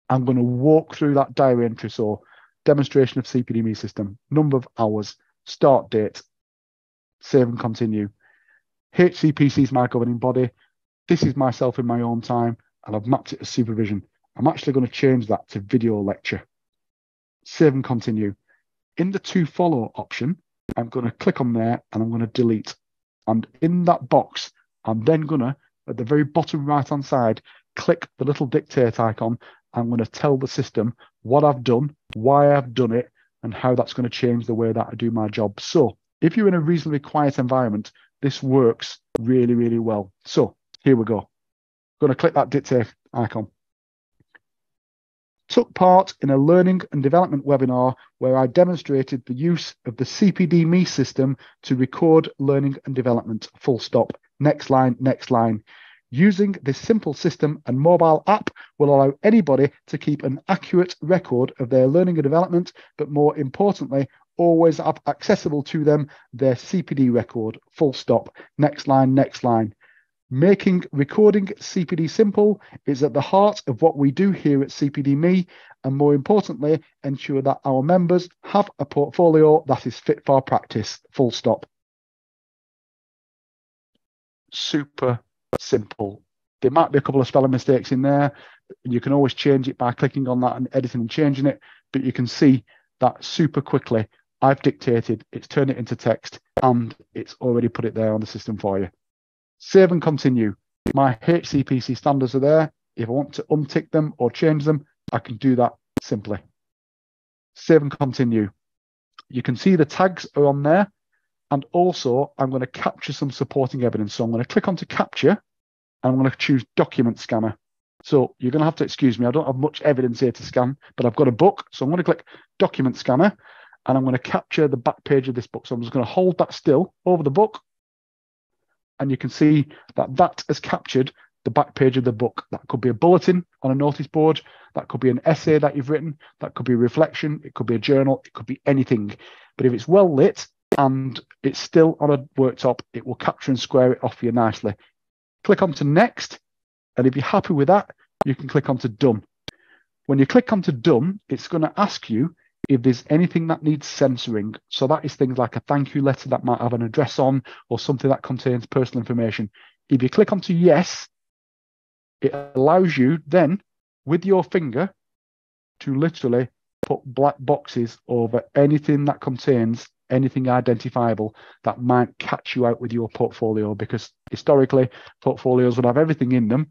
I'm going to walk through that diary entry. So demonstration of CPD-Me system, number of hours, start date, save and continue. HCPC is my governing body. This is myself in my own time, and I've mapped it as supervision. I'm actually going to change that to video lecture. Save and continue. In the to follow option, I'm going to click on there and I'm going to delete. And in that box, I'm then going to, at the very bottom right-hand side, click the little dictate icon. I'm going to tell the system what I've done, why I've done it, and how that's going to change the way that I do my job. So if you're in a reasonably quiet environment, this works really, really well. So here we go. I'm going to click that dictate icon. Took part in a learning and development webinar where I demonstrated the use of the CPD-Me system to record learning and development, full stop. Next line, next line. Using this simple system and mobile app will allow anybody to keep an accurate record of their learning and development, but more importantly, always have accessible to them their CPD record, full stop. Next line, next line. Making recording CPD simple is at the heart of what we do here at CPD-Me, and more importantly, ensure that our members have a portfolio that is fit for practice, full stop. Super simple. There might be a couple of spelling mistakes in there. You can always change it by clicking on that and editing and changing it, but you can see that super quickly I've dictated, it's turned it into text, and it's already put it there on the system for you. Save and continue. My HCPC standards are there. If I want to untick them or change them, I can do that simply. Save and continue. You can see the tags are on there. And also, I'm going to capture some supporting evidence. So I'm going to click on to capture, and I'm going to choose document scanner. So you're going to have to excuse me. I don't have much evidence here to scan, but I've got a book. So I'm going to click document scanner, and I'm going to capture the back page of this book. So I'm just going to hold that still over the book. And you can see that that has captured the back page of the book. That could be a bulletin on a notice board. That could be an essay that you've written. That could be a reflection. It could be a journal. It could be anything. But if it's well lit and it's still on a worktop, it will capture and square it off for you nicely. Click on to next. And if you're happy with that, you can click on to done. When you click on to done, it's going to ask you if there's anything that needs censoring. So that is things like a thank you letter that might have an address on or something that contains personal information. If you click onto yes, it allows you then with your finger to literally put black boxes over anything that contains anything identifiable that might catch you out with your portfolio, because historically portfolios would have everything in them,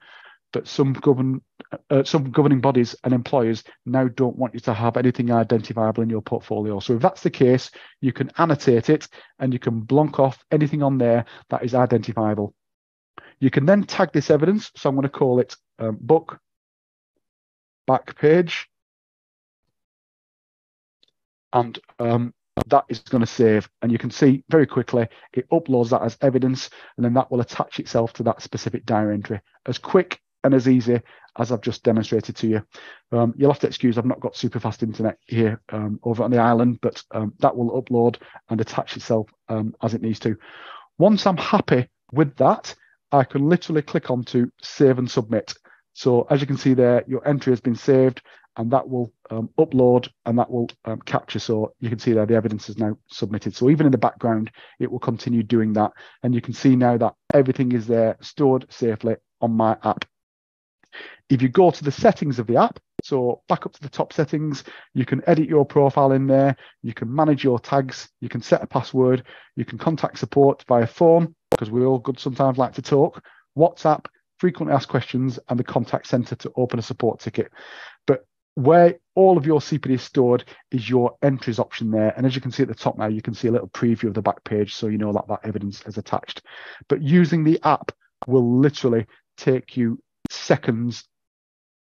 but some governing bodies and employers now don't want you to have anything identifiable in your portfolio. So if that's the case, you can annotate it and you can block off anything on there that is identifiable. You can then tag this evidence. So I'm going to call it book back page. And that is going to save. And you can see very quickly, it uploads that as evidence, and then that will attach itself to that specific diary entry as quick and as easy as I've just demonstrated to you. You'll have to excuse, I've not got super fast internet here over on the island, but that will upload and attach itself as it needs to. Once I'm happy with that, I can literally click on to save and submit. So as you can see there, your entry has been saved, and that will upload and that will capture. So you can see there the evidence is now submitted. So even in the background, it will continue doing that. And you can see now that everything is there stored safely on my app. If you go to the settings of the app, So back up to the top settings, you can edit your profile in there, you can manage your tags, you can set a password, you can contact support via phone, because we all good sometimes like to talk, WhatsApp, frequently asked questions, and the contact center to open a support ticket. But where all of your CPD is stored is your entries option there. And as you can see at the top now, you can see a little preview of the back page, so you know that evidence is attached. But using the app will literally take you seconds,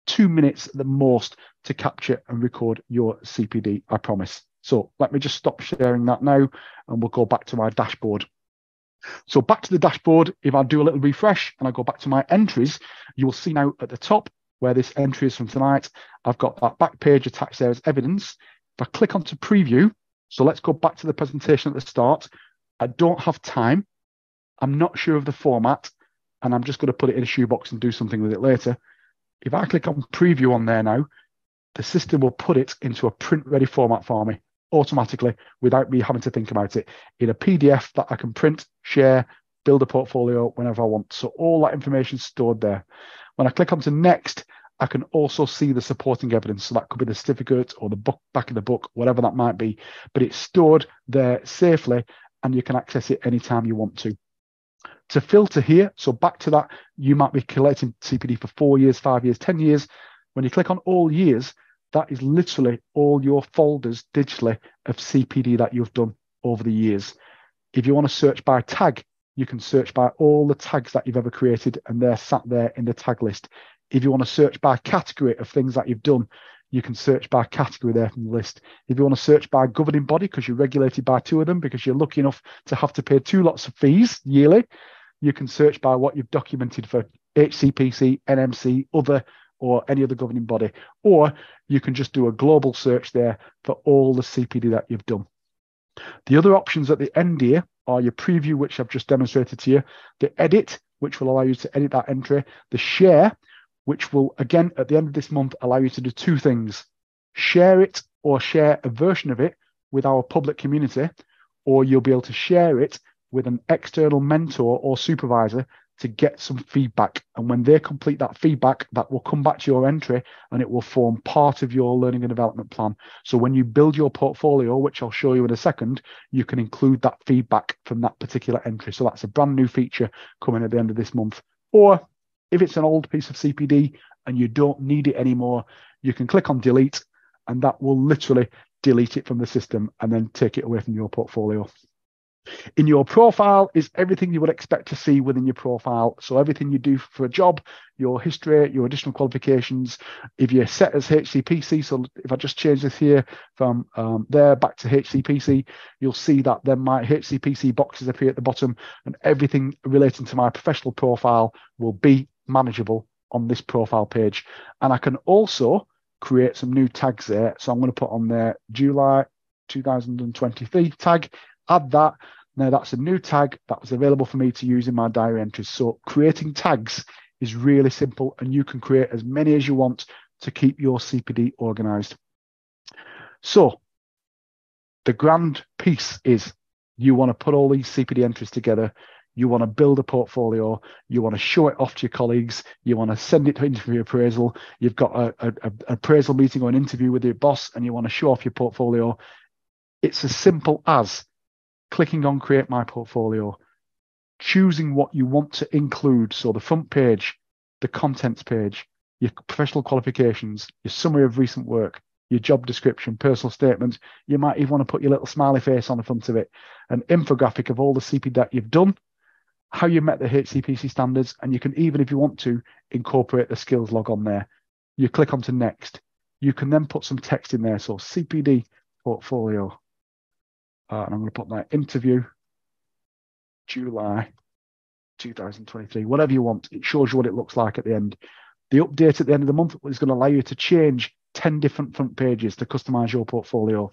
2 minutes at the most, to capture and record your CPD, I promise. So let me just stop sharing that now, and we'll go back to my dashboard. So back to the dashboard, if I do a little refresh and I go back to my entries, you will see now at the top where this entry is from tonight, I've got that back page attached there as evidence. If I click onto preview, so let's go back to the presentation at the start. I don't have time. I'm not sure of the format, and I'm just going to put it in a shoebox and do something with it later. If I click on preview on there now, the system will put it into a print ready format for me automatically without me having to think about it, in a PDF that I can print, share, build a portfolio whenever I want. So all that information is stored there. When I click onto next, I can also see the supporting evidence. So that could be the certificate or the book, back of the book, whatever that might be, but it's stored there safely and you can access it anytime you want to. To filter here, so back to that, you might be collecting CPD for 4 years, 5 years, 10 years. When you click on all years, that is literally all your folders digitally of CPD that you've done over the years. If you want to search by tag, you can search by all the tags that you've ever created, and they're sat there in the tag list. If you want to search by category of things that you've done, you can search by category there from the list. If you want to search by governing body, because you're regulated by 2 of them, because you're lucky enough to have to pay 2 lots of fees yearly, you can search by what you've documented for HCPC, NMC, other, or any other governing body. Or you can just do a global search there for all the CPD that you've done. The other options at the end here are your preview, which I've just demonstrated to you, the edit, which will allow you to edit that entry, the share, which will, again, at the end of this month, allow you to do 2 things. Share it or share a version of it with our public community, or you'll be able to share it with an external mentor or supervisor to get some feedback. And when they complete that feedback, that will come back to your entry and it will form part of your learning and development plan. So when you build your portfolio, which I'll show you in a second, you can include that feedback from that particular entry. So that's a brand new feature coming at the end of this month. Or if it's an old piece of CPD and you don't need it anymore, you can click on delete and that will literally delete it from the system and then take it away from your portfolio. In your profile is everything you would expect to see within your profile. So everything you do for a job, your history, your additional qualifications. If you're set as HCPC, so if I just change this here from there back to HCPC, you'll see that then my HCPC boxes appear at the bottom and everything relating to my professional profile will be manageable on this profile page. And I can also create some new tags there. So I'm going to put on there July 2023 tag. Add that. Now that's a new tag that was available for me to use in my diary entries. So creating tags is really simple and you can create as many as you want to keep your CPD organized. So the grand piece is you want to put all these CPD entries together. You want to build a portfolio. You want to show it off to your colleagues. You want to send it to interview appraisal. You've got an appraisal meeting or an interview with your boss and you want to show off your portfolio. It's as simple as clicking on create my portfolio, choosing what you want to include. So the front page, the contents page, your professional qualifications, your summary of recent work, your job description, personal statement. You might even want to put your little smiley face on the front of it, an infographic of all the CPD that you've done, how you met the HCPC standards, and you can even, if you want to, incorporate the skills log on there. You click onto next. You can then put some text in there. So CPD portfolio. And I'm going to put my interview, July 2023, whatever you want. It shows you what it looks like at the end. The update at the end of the month is going to allow you to change 10 different front pages to customize your portfolio.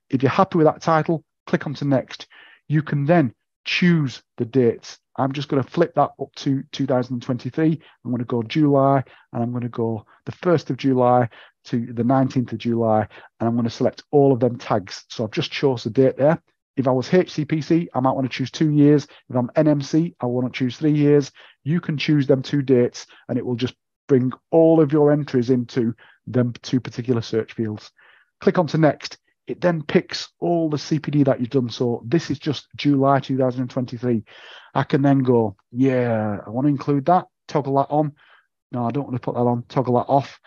If you're happy with that title, click on to next. You can then choose the dates. I'm just going to flip that up to 2023. I'm going to go July, and I'm going to go the 1st of July to the 19th of July, and I'm going to select all of them tags. So I've just chose the date there. If I was HCPC, I might want to choose 2 years. If I'm NMC, I want to choose 3 years. You can choose them 2 dates, and it will just bring all of your entries into them two particular search fields. Click onto next. It then picks all the CPD that you've done. So this is just July 2023. I can then go, yeah, I want to include that, toggle that on. No, I don't want to put that on, toggle that off,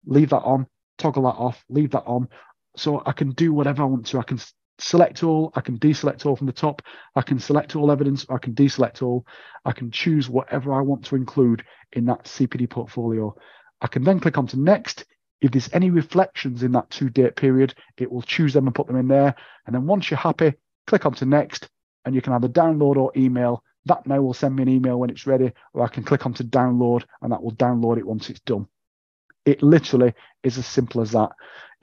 leave that on, toggle that off, leave that on. So I can do whatever I want to. I can select all, I can deselect all from the top, I can select all evidence, or I can deselect all. I can choose whatever I want to include in that CPD portfolio. I can then click onto next. If there's any reflections in that 2-date period, it will choose them and put them in there. And then once you're happy, click onto next, and you can either download or email. That now will send me an email when it's ready, or I can click onto download, and that will download it once it's done. It literally is as simple as that.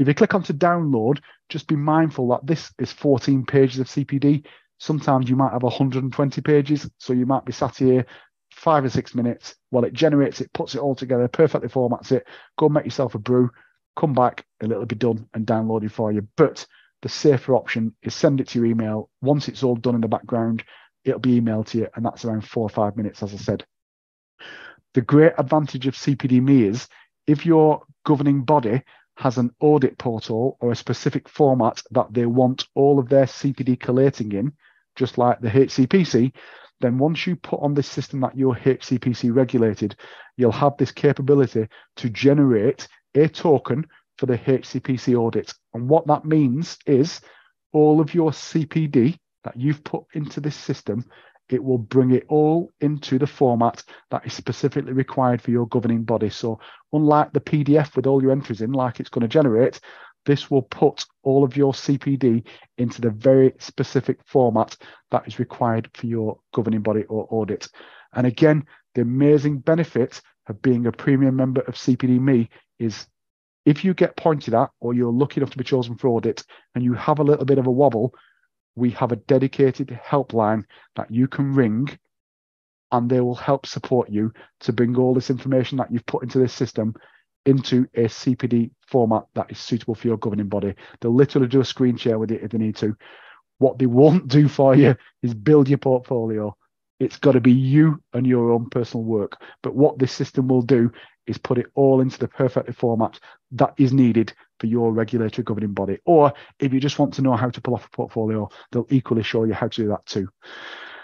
If you click onto download, just be mindful that this is 14 pages of CPD. Sometimes you might have 120 pages, so you might be sat here 5 or 6 minutes while it generates it, puts it all together, perfectly formats it. Go make yourself a brew, come back, and it'll be done and downloaded for you. But the safer option is send it to your email. Once it's all done in the background, it'll be emailed to you, and that's around 4 or 5 minutes, as I said. The great advantage of CPD.me is if your governing body has an audit portal or a specific format that they want all of their CPD collating in, just like the HCPC, then once you put on this system that you're HCPC regulated, you'll have this capability to generate a token for the HCPC audit. And what that means is all of your CPD that you've put into this system, it will bring it all into the format that is specifically required for your governing body. So unlike the PDF with all your entries in, like it's going to generate, this will put all of your CPD into the very specific format that is required for your governing body or audit. And again, the amazing benefit of being a premium member of CPD.me is if you get pointed at or you're lucky enough to be chosen for audit and you have a little bit of a wobble, we have a dedicated helpline that you can ring, and they will help support you to bring all this information that you've put into this system into a CPD format that is suitable for your governing body. They'll literally do a screen share with it if they need to. What they won't do for you is build your portfolio. It's got to be you and your own personal work. But what this system will do is put it all into the perfect format that is needed for your regulatory governing body. Or if you just want to know how to pull off a portfolio, they'll equally show you how to do that too.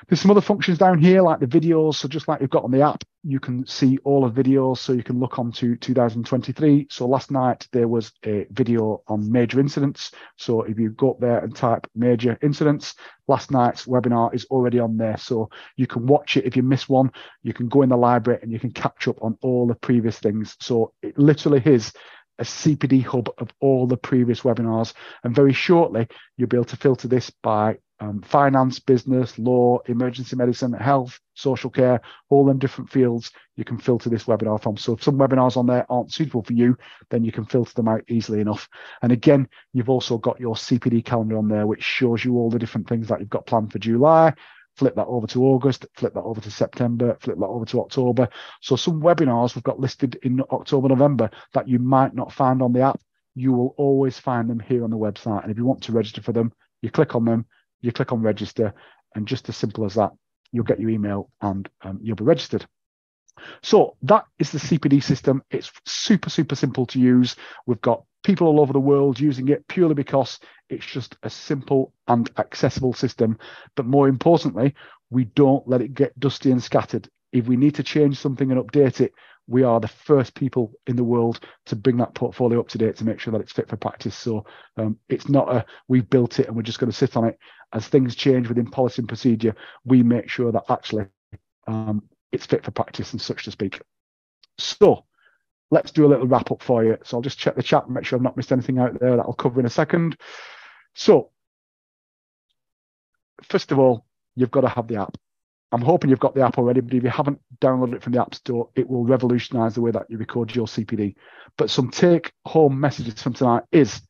There's some other functions down here like the videos. So just like you've got on the app, you can see all the videos. So you can look on to 2023. So last night there was a video on major incidents. So if you go up there and type major incidents, last night's webinar is already on there. So you can watch it. If you miss one, you can go in the library and you can catch up on all the previous things. So it literally is a CPD hub of all the previous webinars. And very shortly, you'll be able to filter this by finance, business, law, emergency medicine, health, social care, all them different fields you can filter this webinar from. So if some webinars on there aren't suitable for you, then you can filter them out easily enough. And again, you've also got your CPD calendar on there, which shows you all the different things that you've got planned for July. Flip that over to August, flip that over to September, flip that over to October. So some webinars we've got listed in October, November that you might not find on the app. You will always find them here on the website. And if you want to register for them, you click on them, you click on register, and just as simple as that, you'll get your email and you'll be registered. So that is the CPD system. It's super, super simple to use. We've got people all over the world using it purely because it's just a simple and accessible system. But more importantly, we don't let it get dusty and scattered. If we need to change something and update it, we are the first people in the world to bring that portfolio up to date to make sure that it's fit for practice. So it's not a we've built it and we're just going to sit on it. As things change within policy and procedure, we make sure that actually it's fit for practice and such to speak. So let's do a little wrap up for you. So I'll just check the chat and make sure I've not missed anything out there that I'll cover in a second. So first of all, you've got to have the app. I'm hoping you've got the app already, but if you haven't downloaded it from the App Store, it will revolutionize the way that you record your CPD. But some take-home messages from tonight is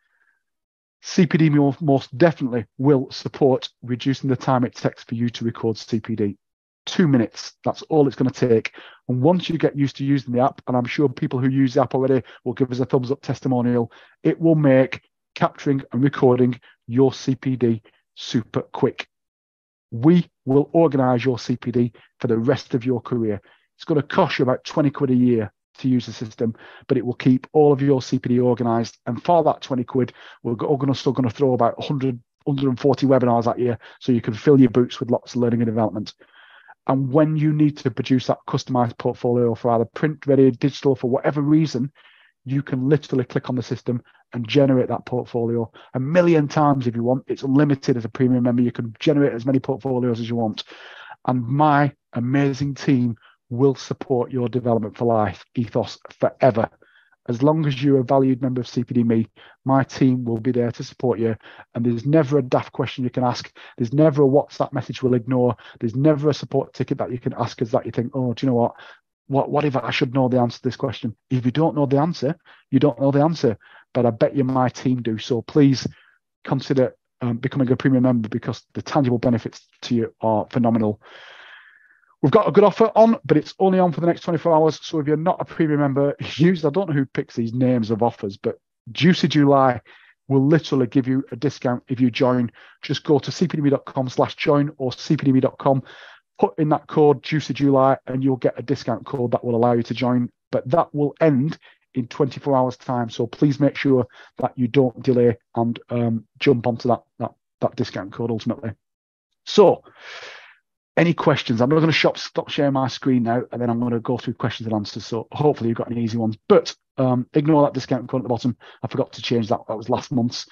CPD most definitely will support reducing the time it takes for you to record CPD. 2 minutes, that's all it's going to take. And once you get used to using the app, and I'm sure people who use the app already will give us a thumbs up testimonial, it will make capturing and recording your CPD super quick. We will organise your CPD for the rest of your career. It's going to cost you about 20 quid a year to use the system, but it will keep all of your CPD organised. And for that 20 quid, we're still going to throw about 140 webinars at you so you can fill your boots with lots of learning and development. And when you need to produce that customised portfolio for either print, ready, digital, for whatever reason, you can literally click on the system and generate that portfolio 1 million times if you want. It's unlimited as a premium member. You can generate as many portfolios as you want. And my amazing team will support your development for life ethos forever. As long as you're a valued member of CPD.me, my team will be there to support you. And there's never a daft question you can ask. There's never a WhatsApp message we'll ignore. There's never a support ticket that you can ask us that you think, oh, do you know what? What if I should know the answer to this question? If you don't know the answer, you don't know the answer. But I bet you my team do. So please consider becoming a premium member, because the tangible benefits to you are phenomenal. We've got a good offer on, but it's only on for the next 24 hours. So if you're not a premium member, I don't know who picks these names of offers, but Juicy July will literally give you a discount if you join. Just go to cpdme.com/join or cpdme.com. Put in that code Juicy July and you'll get a discount code that will allow you to join. But that will end in 24 hours time. So please make sure that you don't delay and jump onto that discount code ultimately. So any questions? I'm not going to stop sharing my screen now, and then I'm going to go through questions and answers. So hopefully you've got any easy ones, but ignore that discount code at the bottom. I forgot to change that. That was last month's.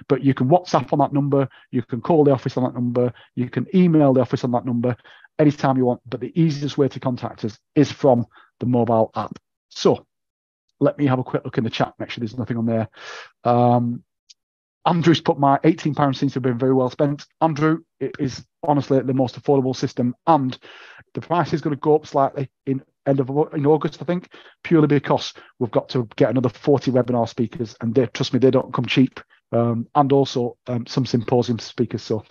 But you can WhatsApp on that number. You can call the office on that number. You can email the office on that number anytime you want. But the easiest way to contact us is from the mobile app. So let me have a quick look in the chat. Make sure there's nothing on there. Andrew's put my £18 seems to have been very well spent. Andrew, it is honestly the most affordable system, and the price is going to go up slightly in August, I think, purely because we've got to get another 40 webinar speakers, and trust me, they don't come cheap. And also some symposium speakers. So,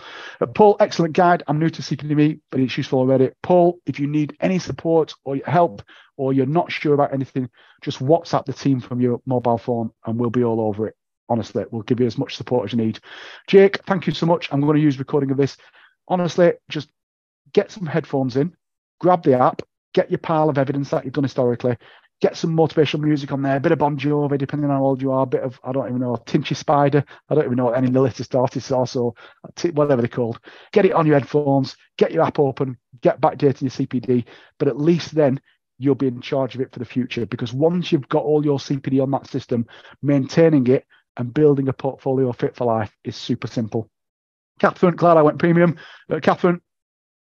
Paul, excellent guide. I'm new to CPD.me, but it's useful already. Paul, if you need any support or help, or you're not sure about anything, just WhatsApp the team from your mobile phone, and we'll be all over it. Honestly, we'll give you as much support as you need. Jake, thank you so much. I'm going to use recording of this. Honestly, just get some headphones in, grab the app, get your pile of evidence that you've done historically, get some motivational music on there, a bit of Bon Jovi, depending on how old you are, a bit of, I don't even know, Tinchy Spider. I don't even know what any of the latest artists are, so whatever they're called. Get it on your headphones, get your app open, get backdating your CPD, but at least then you'll be in charge of it for the future, because once you've got all your CPD on that system, maintaining it and building a portfolio fit for life is super simple. Catherine, glad I went premium. Catherine,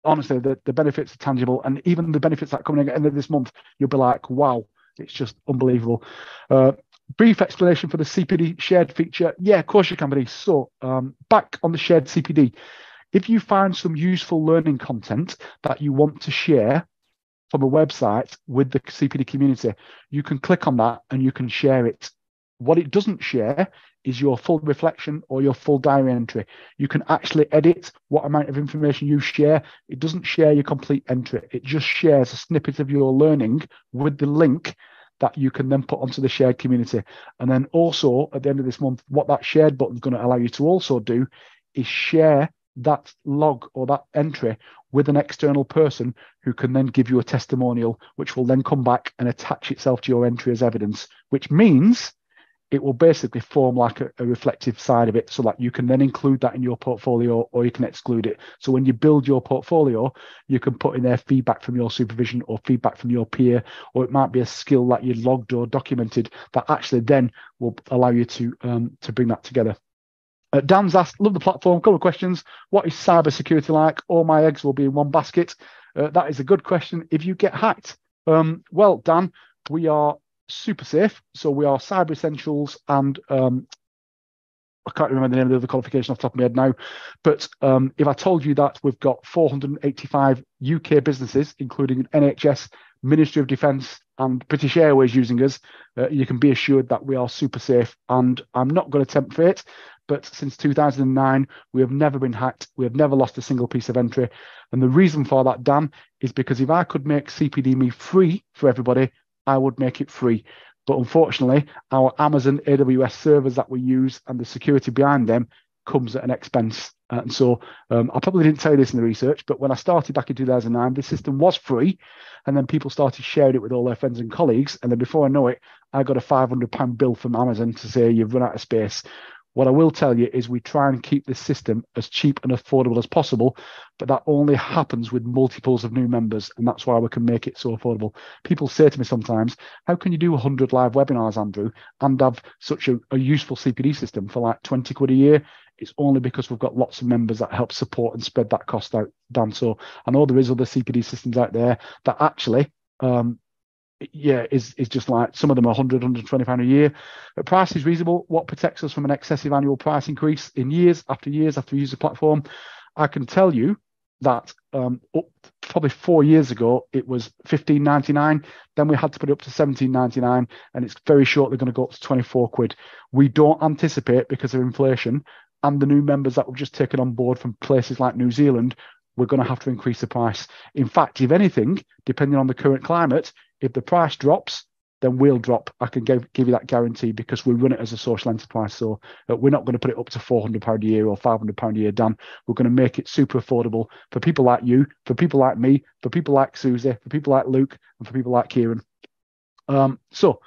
honestly, the benefits are tangible, and even the benefits that are coming at the end of this month, you'll be like, wow, it's just unbelievable. Brief explanation for the CPD shared feature. Yeah, of course you can, buddy. So back on the shared CPD, if you find some useful learning content that you want to share from a website with the CPD community, you can click on that and you can share it. What it doesn't share is your full reflection or your full diary entry. You can actually edit what amount of information you share. It doesn't share your complete entry. It just shares a snippet of your learning with the link that you can then put onto the shared community. And then also at the end of this month, what that shared button is going to allow you to also do is share that log or that entry with an external person who can then give you a testimonial, which will then come back and attach itself to your entry as evidence, which means it will basically form like a reflective side of it, so that you can then include that in your portfolio or you can exclude it. So when you build your portfolio, you can put in there feedback from your supervision or feedback from your peer, or it might be a skill that you logged or documented that actually then will allow you to bring that together. Dan's asked, love the platform, couple of questions. What is cybersecurity like? All my eggs will be in one basket. That is a good question. If you get hacked, well, Dan, we are super safe. So we are Cyber Essentials, and I can't remember the name of the other qualification off the top of my head now, but if I told you that we've got 485 UK businesses, including NHS, Ministry of Defence and British Airways using us, you can be assured that we are super safe. And I'm not going to tempt fate, but since 2009, we have never been hacked. We have never lost a single piece of entry. And the reason for that, Dan, is because if I could make CPD.me free for everybody, I would make it free. But unfortunately, our Amazon AWS servers that we use and the security behind them comes at an expense. And so I probably didn't tell you this in the research, but when I started back in 2009, the system was free. And then people started sharing it with all their friends and colleagues. And then before I know it, I got a £500 bill from Amazon to say you've run out of space. What I will tell you is we try and keep this system as cheap and affordable as possible, but that only happens with multiples of new members, and that's why we can make it so affordable. People say to me sometimes, how can you do 100 live webinars, Andrew, and have such a useful CPD system for like 20 quid a year? It's only because we've got lots of members that help support and spread that cost out, Dan. So I know there is other CPD systems out there that actually is just like some of them are 100, 120 pound a year. The price is reasonable. What protects us from an excessive annual price increase in years after we use the platform? I can tell you that probably 4 years ago it was £15.99. Then we had to put it up to £17.99, and it's very shortly going to go up to 24 quid. We don't anticipate, because of inflation and the new members that we've just taken on board from places like New Zealand, we're going to have to increase the price. In fact, if anything, depending on the current climate, if the price drops, then we'll drop. I can give you that guarantee, because we run it as a social enterprise. So we're not going to put it up to £400 a year or £500 a year, Dan. We're going to make it super affordable for people like you, for people like me, for people like Susie, for people like Luke, and for people like Kieran. So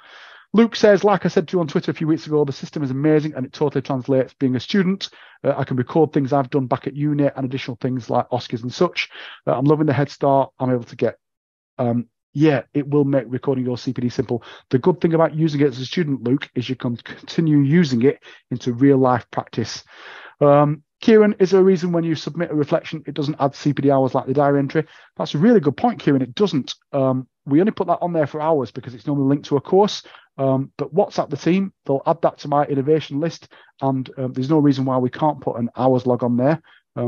Luke says, like I said to you on Twitter a few weeks ago, the system is amazing and it totally translates being a student. I can record things I've done back at uni and additional things like Oscars and such. I'm loving the head start I'm able to get. It will make recording your CPD simple. The good thing about using it as a student, Luke, is you can continue using it into real life practice. Kieran, is there a reason when you submit a reflection, it doesn't add CPD hours like the diary entry? That's a really good point, Kieran. It doesn't. We only put that on there for hours because it's normally linked to a course. But WhatsApp the team, they'll add that to my innovation list. And there's no reason why we can't put an hours log on there,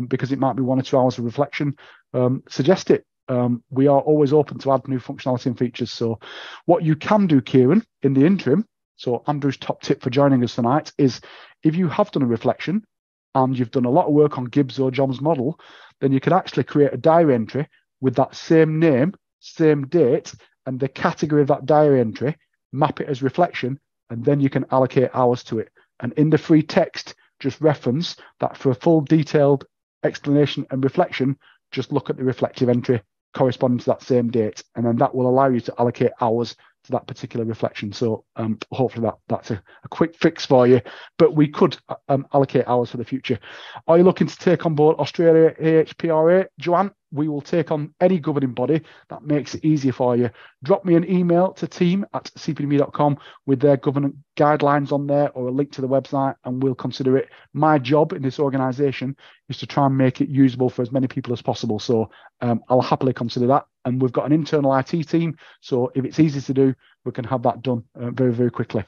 because it might be 1 or 2 hours of reflection. Suggest it. We are always open to add new functionality and features. So what you can do, Kieran, in the interim, so Andrew's top tip for joining us tonight is, if you have done a reflection and you've done a lot of work on Gibbs or John's model, then you can actually create a diary entry with that same name, same date, and the category of that diary entry, map it as reflection, and then you can allocate hours to it. And in the free text, just reference that for a full detailed explanation and reflection, just look at the reflective entry corresponding to that same date, and then that will allow you to allocate hours to that particular reflection. So hopefully that's a quick fix for you, but we could allocate hours for the future. Are you looking to take on board Australia AHPRA? Joanne, we will take on any governing body that makes it easier for you. Drop me an email to team@cpdme.com with their governance guidelines on there, or a link to the website, and we'll consider it. My job in this organisation is to try and make it usable for as many people as possible. So I'll happily consider that. And we've got an internal IT team, so if it's easy to do, we can have that done very, very quickly.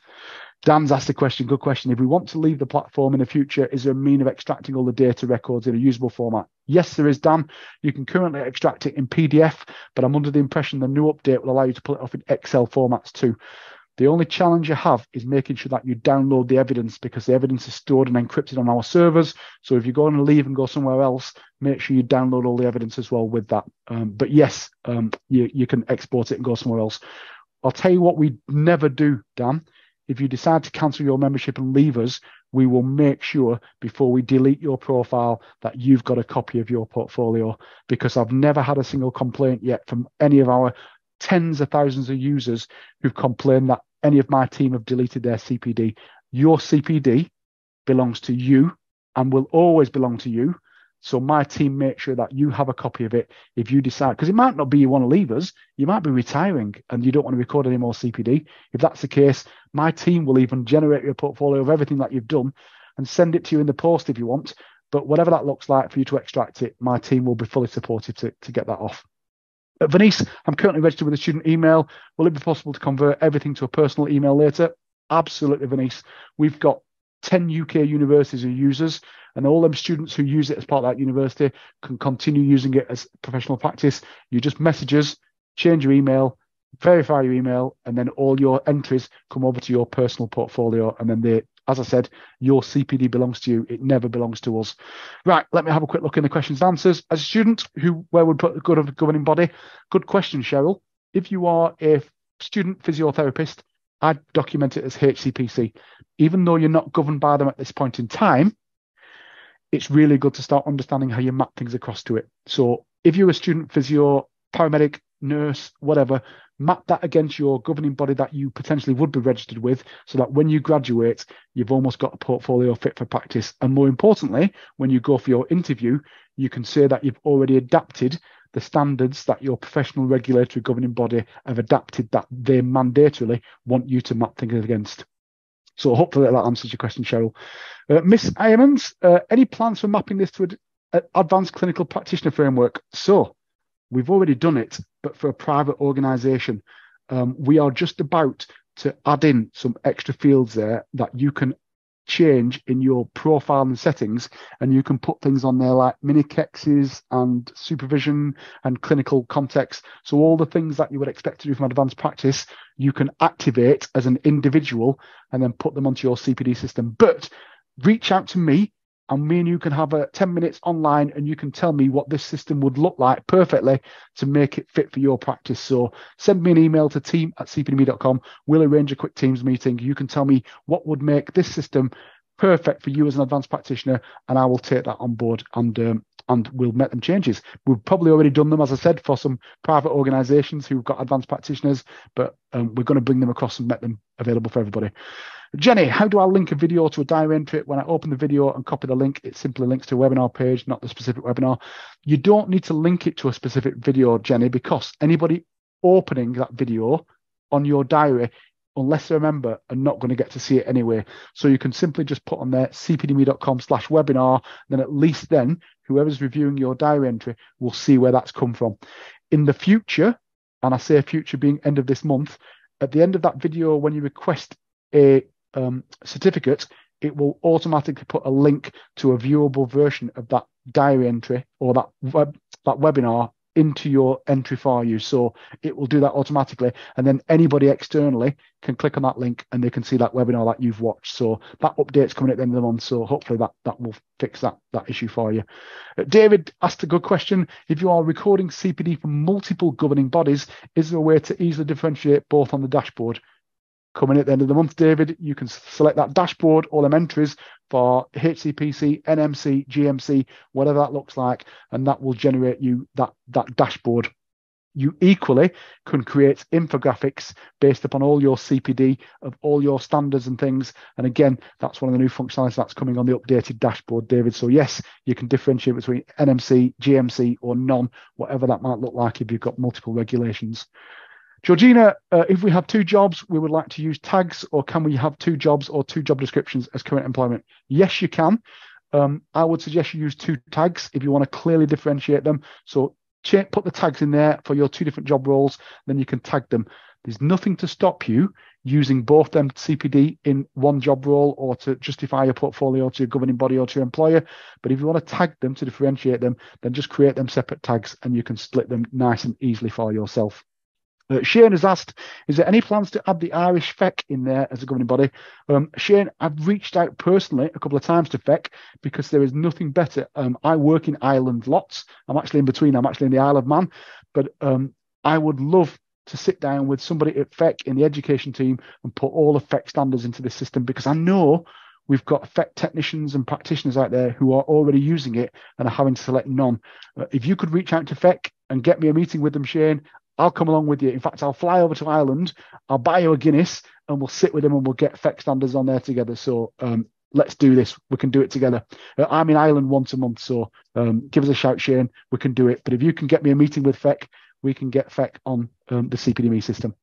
Dan's asked a question, good question. If we want to leave the platform in the future, is there a mean of extracting all the data records in a usable format? Yes, there is, Dan. You can currently extract it in PDF, but I'm under the impression the new update will allow you to pull it off in Excel formats too. The only challenge you have is making sure that you download the evidence, because the evidence is stored and encrypted on our servers. So if you're going to leave and go somewhere else, make sure you download all the evidence as well with that. But yes, you can export it and go somewhere else. I'll tell you what we never do, Dan. If you decide to cancel your membership and leave us, we will make sure before we delete your profile that you've got a copy of your portfolio, because I've never had a single complaint yet from any of our tens of thousands of users who've complained that any of my team have deleted their CPD. Your CPD belongs to you and will always belong to you. So my team make sure that you have a copy of it if you decide, because it might not be you want to leave us, you might be retiring and you don't want to record any more CPD. If that's the case, my team will even generate your portfolio of everything that you've done and send it to you in the post if you want. But whatever that looks like for you to extract it, my team will be fully supportive to get that off. Venice, I'm currently registered with a student email. Will it be possible to convert everything to a personal email later? Absolutely, Venice. We've got 10 UK universities who use us, and all them students who use it as part of that university can continue using it as professional practice. You just message us, change your email, verify your email, and then all your entries come over to your personal portfolio. And then as I said, your CPD belongs to you. It never belongs to us. Right, let me have a quick look in the questions and answers. As a student, where would put the good of the governing body? Good question, Cheryl. If you are a student physiotherapist, I'd document it as HCPC. Even though you're not governed by them at this point in time, it's really good to start understanding how you map things across to it. So if you're a student, physio, paramedic, nurse, whatever, map that against your governing body that you potentially would be registered with, so that when you graduate, you've almost got a portfolio fit for practice. And more importantly, when you go for your interview, you can say that you've already adapted the standards that your professional regulatory governing body have adapted, that they mandatorily want you to map things against. So hopefully that answers your question, Cheryl. Miss Iamans, any plans for mapping this to an advanced clinical practitioner framework? So we've already done it, but for a private organisation. We are just about to add in some extra fields there that you can change in your profile and settings, and you can put things on there like mini kexes and supervision and clinical context. So all the things that you would expect to do from advanced practice, you can activate as an individual and then put them onto your CPD system. But reach out to me, and me and you can have a 10 minutes online, and you can tell me what this system would look like perfectly to make it fit for your practice. So send me an email to team@cpdme.com. We'll arrange a quick Teams meeting. You can tell me what would make this system perfect for you as an advanced practitioner, and I will take that on board, and we'll make them changes. We've probably already done them, as I said, for some private organisations who've got advanced practitioners, but we're going to bring them across and make them available for everybody. Jenny, how do I link a video to a diary entry? When I open the video and copy the link, it simply links to a webinar page, not the specific webinar. You don't need to link it to a specific video, Jenny, because anybody opening that video on your diary, unless they're a member, are not going to get to see it anyway. So you can simply just put on there cpdme.com/webinar, then at least then whoever's reviewing your diary entry will see where that's come from. In the future, and I say future being end of this month, at the end of that video, when you request a certificate, it will automatically put a link to a viewable version of that diary entry or that webinar into your entry for you. So it will do that automatically, and then anybody externally can click on that link and they can see that webinar that you've watched. So that update's coming at the end of the month, so hopefully that will fix that issue for you. David asked a good question. If you are recording CPD from multiple governing bodies, is there a way to easily differentiate both on the dashboard? Coming at the end of the month, David, you can select that dashboard, all them entries for HCPC, NMC, GMC, whatever that looks like, and that will generate you that dashboard. You equally can create infographics based upon all your CPD of all your standards and things. And again, that's one of the new functionalities that's coming on the updated dashboard, David. So yes, you can differentiate between NMC, GMC, or none, whatever that might look like if you've got multiple regulations. Georgina, if we have two jobs, we would like to use tags, or can we have two jobs or two job descriptions as current employment? Yes, you can. I would suggest you use two tags if you want to clearly differentiate them. So put the tags in there for your two different job roles, then you can tag them. There's nothing to stop you using both them CPD in one job role or to justify your portfolio to your governing body or to your employer. But if you want to tag them to differentiate them, then just create them separate tags and you can split them nice and easily for yourself. Shane has asked, is there any plans to add the Irish FEC in there as a governing body? Shane, I've reached out personally a couple of times to FEC because there is nothing better. I work in Ireland lots. I'm actually in between. I'm actually in the Isle of Man. But I would love to sit down with somebody at FEC in the education team and put all the FEC standards into this system, because I know we've got FEC technicians and practitioners out there who are already using it and are having to select none. If you could reach out to FEC and get me a meeting with them, Shane, I'll come along with you. In fact, I'll fly over to Ireland, I'll buy you a Guinness, and we'll sit with them and we'll get FEC standards on there together. So let's do this. We can do it together. I'm in Ireland once a month, so give us a shout, Shane. We can do it. But if you can get me a meeting with FEC, we can get FEC on the CPDME system.